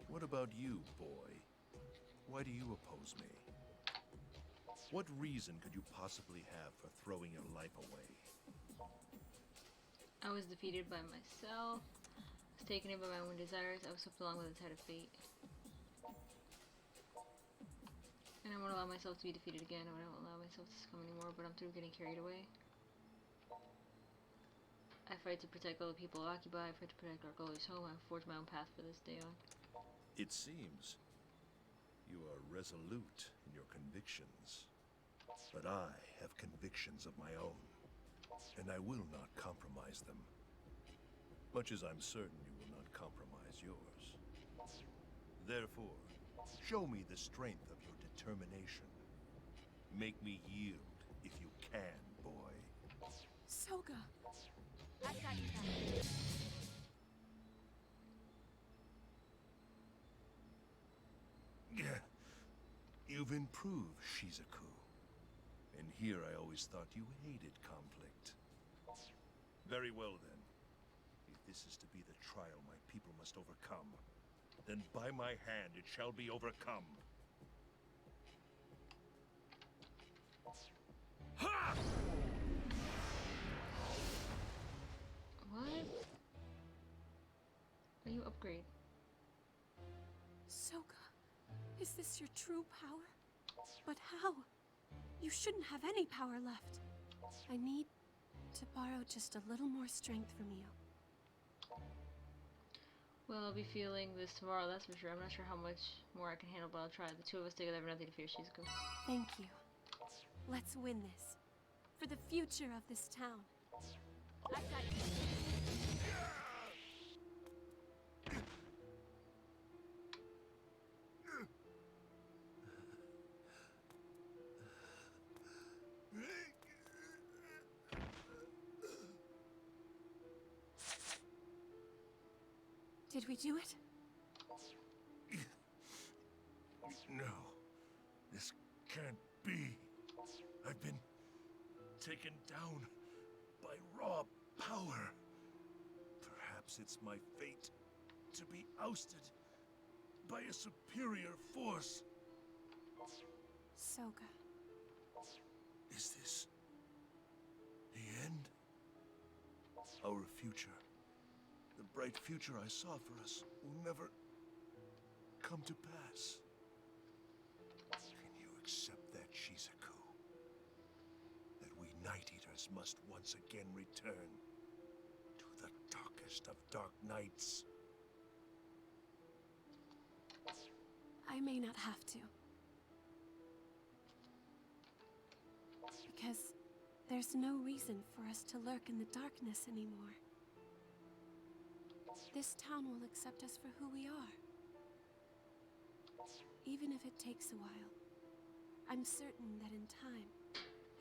What about you, boy? Why do you oppose me? What reason could you possibly have for throwing your life away? I was defeated by myself. I was taken in by my own desires. I was swept along with the tide of fate. And I won't allow myself to be defeated again. I won't allow myself to succumb anymore, but I'm through getting carried away. I fight to protect all the people of Akiba. I fight to protect our glorious home. I forge my own path for this day on. It seems you are resolute in your convictions. But I have convictions of my own, and I will not compromise them. Much as I'm certain you will not compromise yours. Therefore, show me the strength of your determination. Make me yield if you can, boy. Soga! I've got you back. You've improved, Shizuku. And here I always thought you hated conflict. Very well then. If this is to be the trial my people must overcome, then by my hand it shall be overcome. Ha! What? Are you upgrade? Soga, is this your true power? But how? You shouldn't have any power left. I need to borrow just a little more strength from you. Well, I'll be feeling this tomorrow, that's for sure. I'm not sure how much more I can handle, but I'll try. The two of us together have nothing to fear, Shizuku. Thank you. Let's win this. For the future of this town. I've got you. Did we do it? No. This can't be. I've been taken down by raw power. Perhaps it's my fate to be ousted by a superior force. Soga. Is this the end? Our future, the bright future I saw for us, will never come to pass. Can you accept that, Shizuku? That we Night Eaters must once again return to the darkest of dark nights? I may not have to. Because there's no reason for us to lurk in the darkness anymore. This town will accept us for who we are. Even if it takes a while, I'm certain that in time,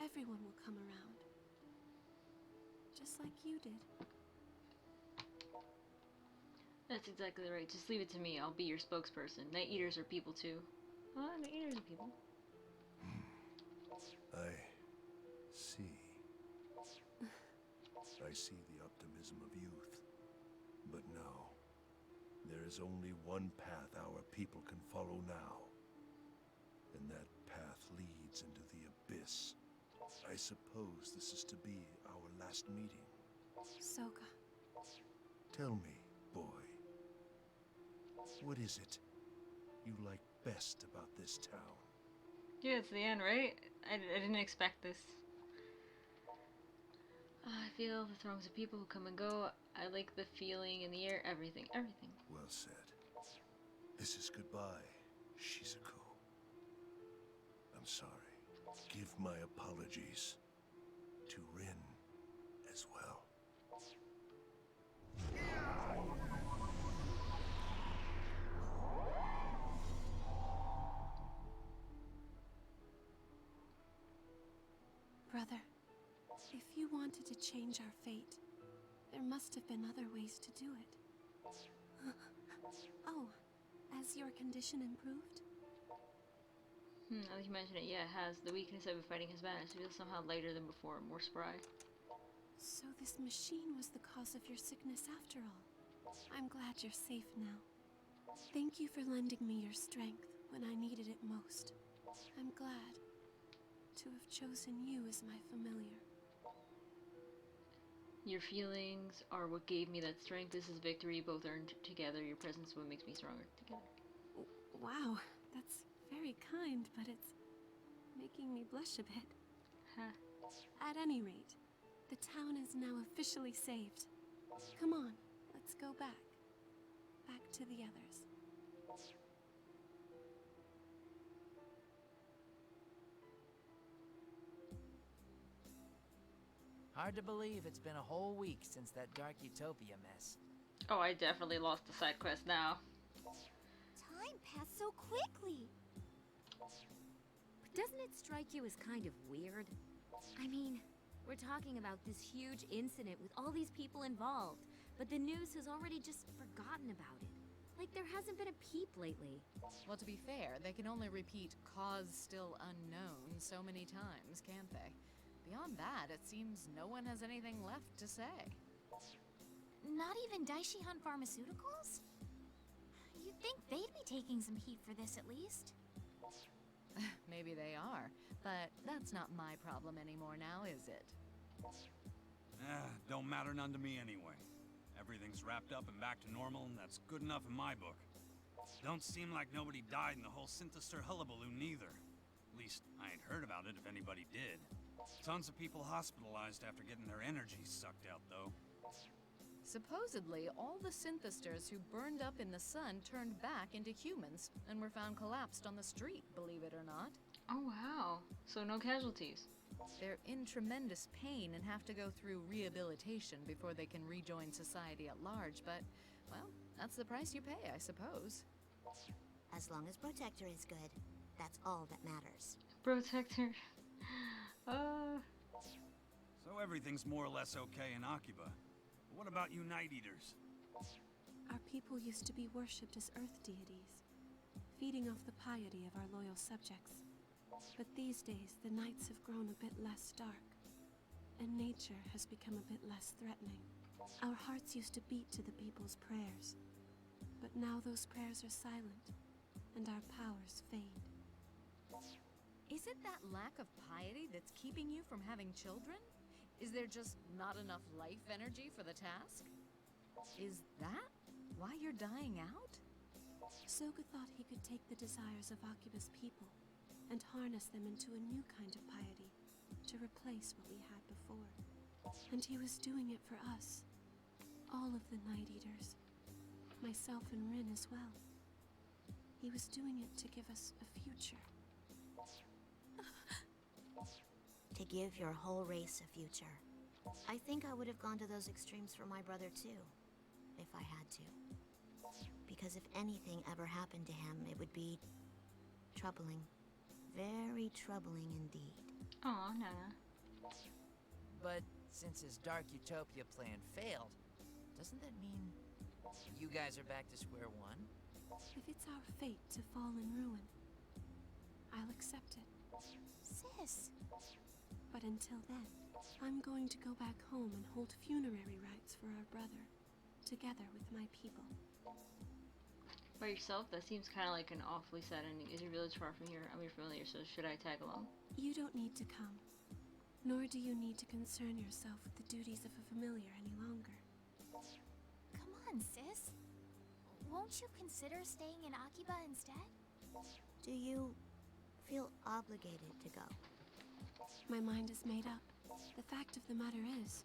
everyone will come around. Just like you did. That's exactly right. Just leave it to me. I'll be your spokesperson. Night Eaters are people too. Night Eaters are people. I see. I see the optimism of youth. But no. There is only one path our people can follow now. And that path leads into the abyss. I suppose this is to be our last meeting. Soga. Tell me, boy. What is it you like best about this town? Yeah, it's the end, right? I didn't expect this. I feel the throngs of people who come and go. I like the feeling in the air. Everything. Well said. This is goodbye, Shizuku, I'm sorry. Give my apologies to Rin as well. Brother, if you wanted to change our fate, there must have been other ways to do it. Oh, has your condition improved? Now that you mention it, yeah, it has. The weakness I've been fighting has vanished. It feels somehow lighter than before, more spry. So this machine was the cause of your sickness after all. I'm glad you're safe now. Thank you for lending me your strength when I needed it most. I'm glad to have chosen you as my familiar. Your feelings are what gave me that strength. This is victory, both earned together. Your presence is what makes me stronger together. Wow, that's very kind, but it's making me blush a bit. Huh. At any rate, the town is now officially saved. Come on, let's go back. Back to the others. Hard to believe it's been a whole week since that Dark Utopia mess. Oh, I definitely lost the side quest now. Time passed so quickly. But doesn't it strike you as kind of weird? I mean, we're talking about this huge incident with all these people involved, but the news has already just forgotten about it. Like there hasn't been a peep lately. Well, to be fair, they can only repeat cause still unknown so many times, can't they? Beyond that, it seems no one has anything left to say. Not even Daishihan Pharmaceuticals? You'd think they'd be taking some heat for this at least. Maybe they are, but that's not my problem anymore now, is it? Don't matter none to me anyway. Everything's wrapped up and back to normal, and that's good enough in my book. Don't seem like nobody died in the whole Synthestor hullabaloo neither. At least, I ain't heard about it if anybody did. Tons of people hospitalized after getting their energy sucked out, though. Supposedly, all the synthestors who burned up in the sun turned back into humans and were found collapsed on the street, believe it or not. Oh, wow. So no casualties. They're in tremendous pain and have to go through rehabilitation before they can rejoin society at large, but, well, that's the price you pay, I suppose. As long as Protector is good, that's all that matters. Protector. So everything's more or less okay in Akiba. But what about you Night Eaters? Our people used to be worshipped as earth deities, feeding off the piety of our loyal subjects. But these days, the nights have grown a bit less dark, and nature has become a bit less threatening. Our hearts used to beat to the people's prayers, but now those prayers are silent, and our powers fade. Is it that lack of piety that's keeping you from having children? Is there just not enough life energy for the task? Is that why you're dying out? Soga thought he could take the desires of Akiba's people and harness them into a new kind of piety to replace what we had before. And he was doing it for us, all of the Night Eaters, myself and Rin as well. He was doing it to give us a future. To give your whole race a future. I think I would have gone to those extremes for my brother too, if I had to. Because if anything ever happened to him, it would be troubling. Very troubling indeed. Aw, Nana. But since his Dark Utopia plan failed, doesn't that mean you guys are back to square one? If it's our fate to fall in ruin, I'll accept it. Sis. But until then, I'm going to go back home and hold funerary rites for our brother, together with my people. By yourself? That seems kind of like an awfully sad ending. Is your village far from here? I'm familiar, so should I tag along? You don't need to come. Nor do you need to concern yourself with the duties of a familiar any longer. Come on, sis. Won't you consider staying in Akiba instead? Do you feel obligated to go? My mind is made up. The fact of the matter is,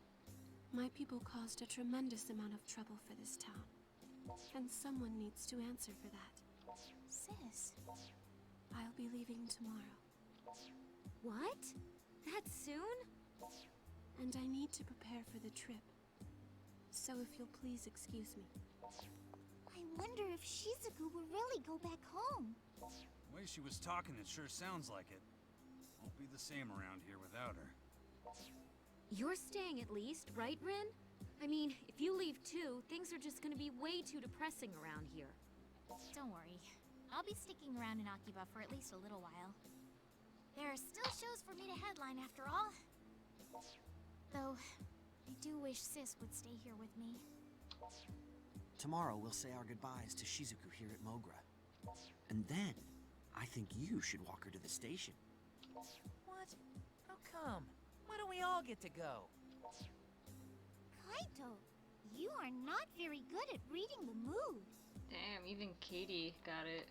my people caused a tremendous amount of trouble for this town. And someone needs to answer for that. Sis. I'll be leaving tomorrow. What? That soon? And I need to prepare for the trip. So if you'll please excuse me. I wonder if Shizuku will really go back home. The way she was talking, it sure sounds like it. Won't be the same around here without her. You're staying at least, right, Rin? I mean, if you leave too, things are just gonna be way too depressing around here. Don't worry. I'll be sticking around in Akiba for at least a little while. There are still shows for me to headline after all. Though, I do wish Sis would stay here with me. Tomorrow we'll say our goodbyes to Shizuku here at Mogra. And then, I think you should walk her to the station. What? How come? Why don't we all get to go? Kaito, you are not very good at reading the mood. Damn, even Katie got it.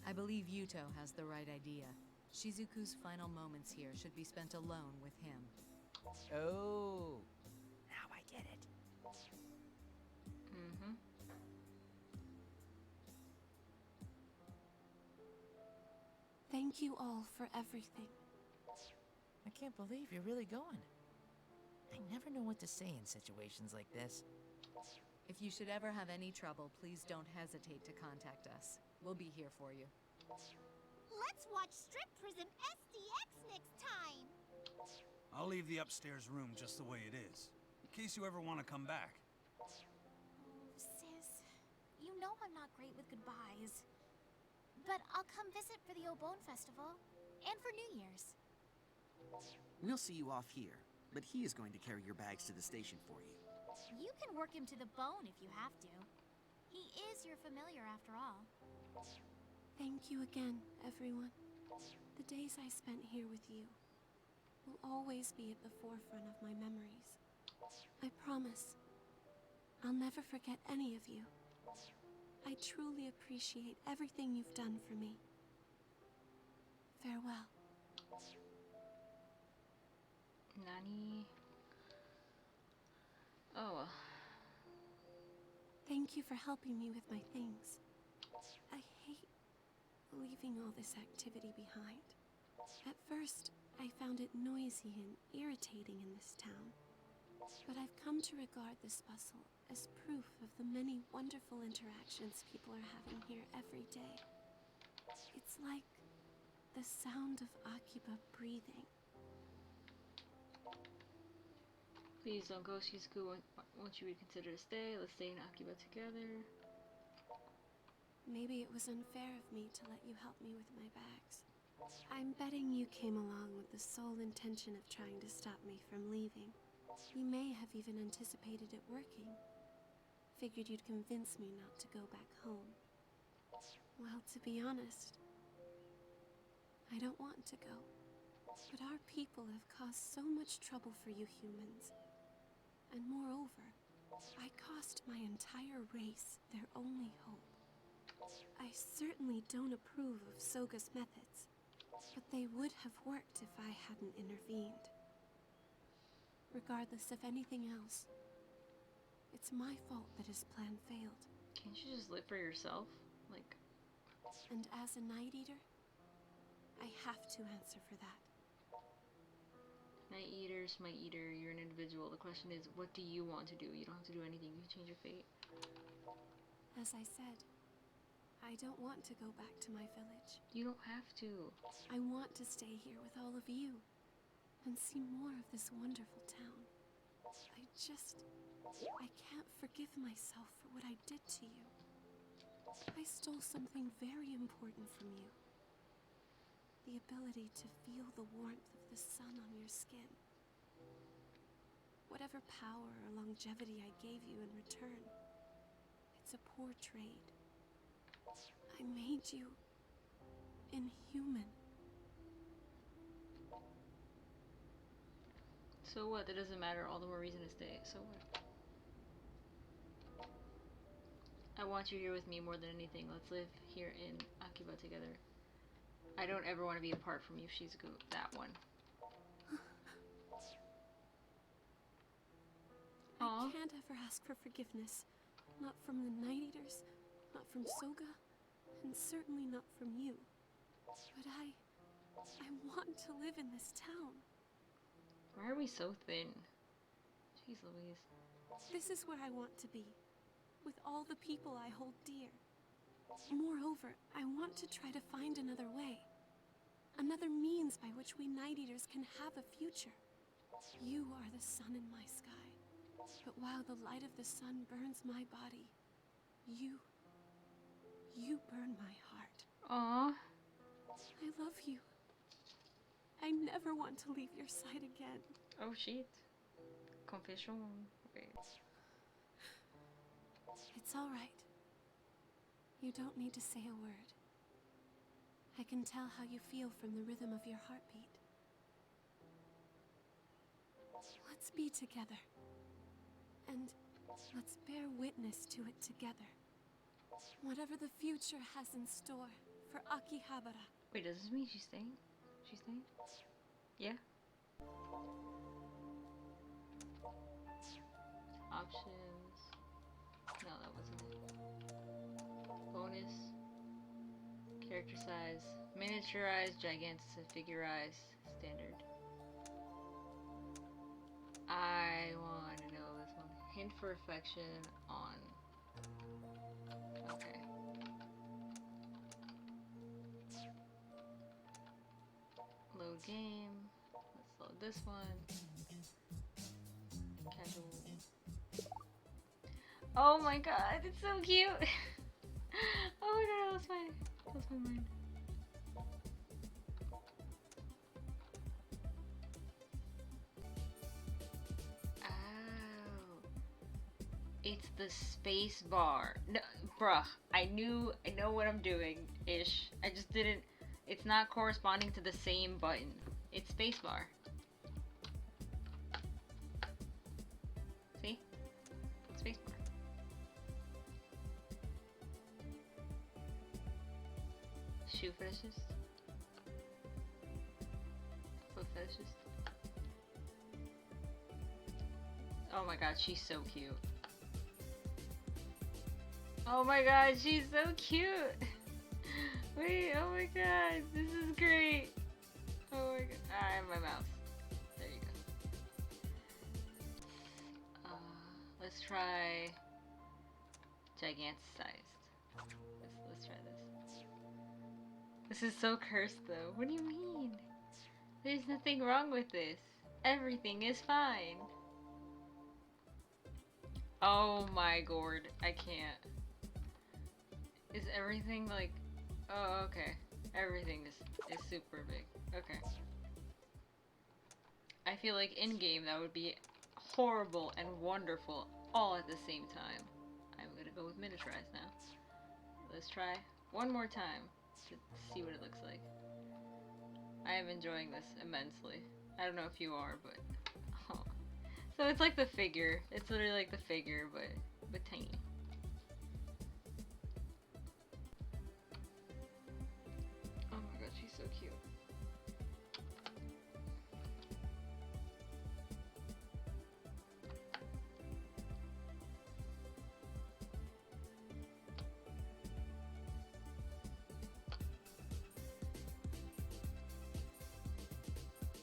I believe Yuto has the right idea. Shizuku's final moments here should be spent alone with him. Oh, now I get it. Mm-hmm. Thank you all for everything. I can't believe you're really going. I never know what to say in situations like this. If you should ever have any trouble, please don't hesitate to contact us. We'll be here for you. Let's watch Strip Prison SDX next time. I'll leave the upstairs room just the way it is, in case you ever want to come back. Sis, you know I'm not great with goodbyes. But I'll come visit for the Obon Festival, and for New Year's. We'll see you off here, but he is going to carry your bags to the station for you. You can work him to the bone if you have to. He is your familiar after all. Thank you again, everyone. The days I spent here with you will always be at the forefront of my memories. I promise. I'll never forget any of you. I truly appreciate everything you've done for me. Farewell. Nani? Oh well. Thank you for helping me with my things. I hate leaving all this activity behind. At first, I found it noisy and irritating in this town. But I've come to regard this bustle as proof of the many wonderful interactions people are having here every day. It's like the sound of Akiba breathing. Please don't go, Shizuku. Won't you reconsider to stay? Let's stay in Akiba together. Maybe it was unfair of me to let you help me with my bags. I'm betting you came along with the sole intention of trying to stop me from leaving. You may have even anticipated it working. Figured you'd convince me not to go back home. Well, to be honest, I don't want to go. But our people have caused so much trouble for you humans. And moreover, I cost my entire race their only hope. I certainly don't approve of Soga's methods, but they would have worked if I hadn't intervened. Regardless of anything else, it's my fault that his plan failed. Can't you just live for yourself? Like... And as a Night Eater, I have to answer for that. Night Eater's Might Eater, you're an individual. The question is, what do you want to do? You don't have to do anything. You can change your fate. As I said, I don't want to go back to my village. You don't have to. I want to stay here with all of you and see more of this wonderful town. I can't forgive myself for what I did to you. I stole something very important from you. The ability to feel the warmth of the sun on your skin. Whatever power or longevity I gave you in return, it's a poor trade. I made you inhuman. So what? It doesn't matter. All the more reason to stay. So what? I want you here with me more than anything. Let's live here in Akiba together. I don't ever want to be apart from you, Shizuku. That one. I can't ever ask for forgiveness. Not from the Night Eaters, not from Soga, and certainly not from you. But I want to live in this town. Why are we so thin? Jeez Louise. This is where I want to be, with all the people I hold dear. Moreover, I want to try to find another way. Another means by which we Night Eaters can have a future. You are the sun in my sky. But while the light of the sun burns my body, you burn my heart. Aww. I love you. I never want to leave your side again. Oh shit. Confession. Wait. It's all right. You don't need to say a word. I can tell how you feel from the rhythm of your heartbeat. Let's be together. And let's bear witness to it together. Whatever the future has in store for Akihabara. Wait, does this mean she's staying? She's staying? Yeah? Options. No, that wasn't it. Bonus. Character size. Miniaturized, gigantic, figurize, standard. I want to know this one. Hint for reflection on. Okay. Load game. Let's load this one. Casual. Oh my god, it's so cute! Oh my god, that's my mind. Oh. It's the space bar. No, bruh, I know what I'm doing, ish. I just didn't, it's not corresponding to the same button. It's space bar. See? Space bar. Shoe fetishist. Foot fetishist. Oh my god, she's so cute. Oh my god, she's so cute! Wait, oh my god, this is great! Oh my god, I have my mouse. There you go. Let's try giganticized. Let's try this. This is so cursed though. What do you mean? There's nothing wrong with this. Everything is fine. Oh my gourd, I can't. Is everything like... Oh, okay. Everything is super big. Okay. I feel like in-game that would be horrible and wonderful all at the same time. I'm gonna go with miniaturized now. Let's try one more time to see what it looks like. I am enjoying this immensely. I don't know if you are, but... Oh. So it's like the figure. It's literally like the figure, but tiny. Oh my god, she's so cute.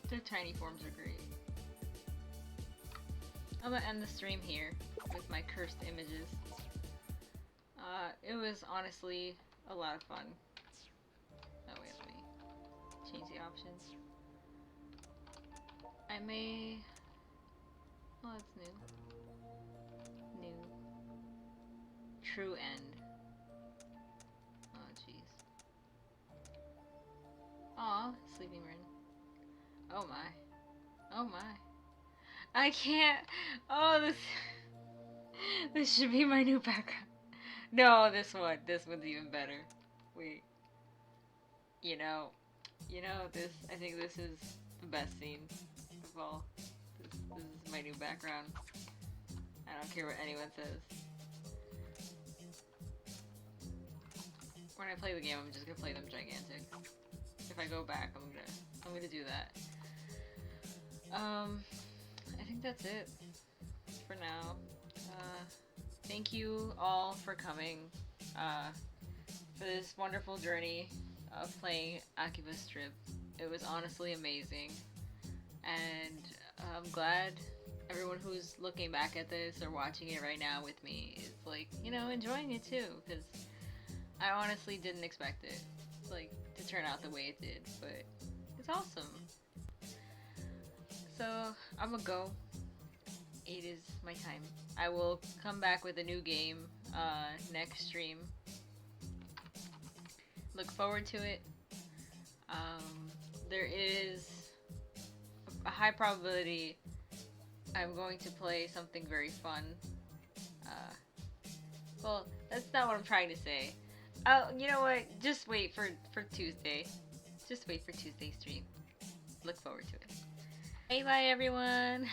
Their tiny forms are great. I'm gonna end the stream here with my cursed images. It was honestly a lot of fun. Oh wait, let me change the options. I may... Oh, that's new. New. True end. Oh, jeez. Aw, sleeping Rin. Oh my. Oh my. I can't. Oh, this should be my new background. No, this one's even better. Wait. You know, this, I think this is the best scene of all. This is my new background. I don't care what anyone says. When I play the game, I'm just gonna play them gigantic. If I go back, I'm gonna do that. I think that's it for now. Thank you all for coming. for this wonderful journey of playing Akiba Strip. It was honestly amazing, and I'm glad everyone who's looking back at this or watching it right now with me is like, you know, enjoying it too, because I honestly didn't expect it, like, to turn out the way it did, but it's awesome. So, I'm gonna go. It is my time. I will come back with a new game next stream. Look forward to it. There is a high probability I'm going to play something very fun. Well, that's not what I'm trying to say. Oh, you know what? Just wait for Tuesday. Just wait for Tuesday's stream. Look forward to it. Bye bye, everyone.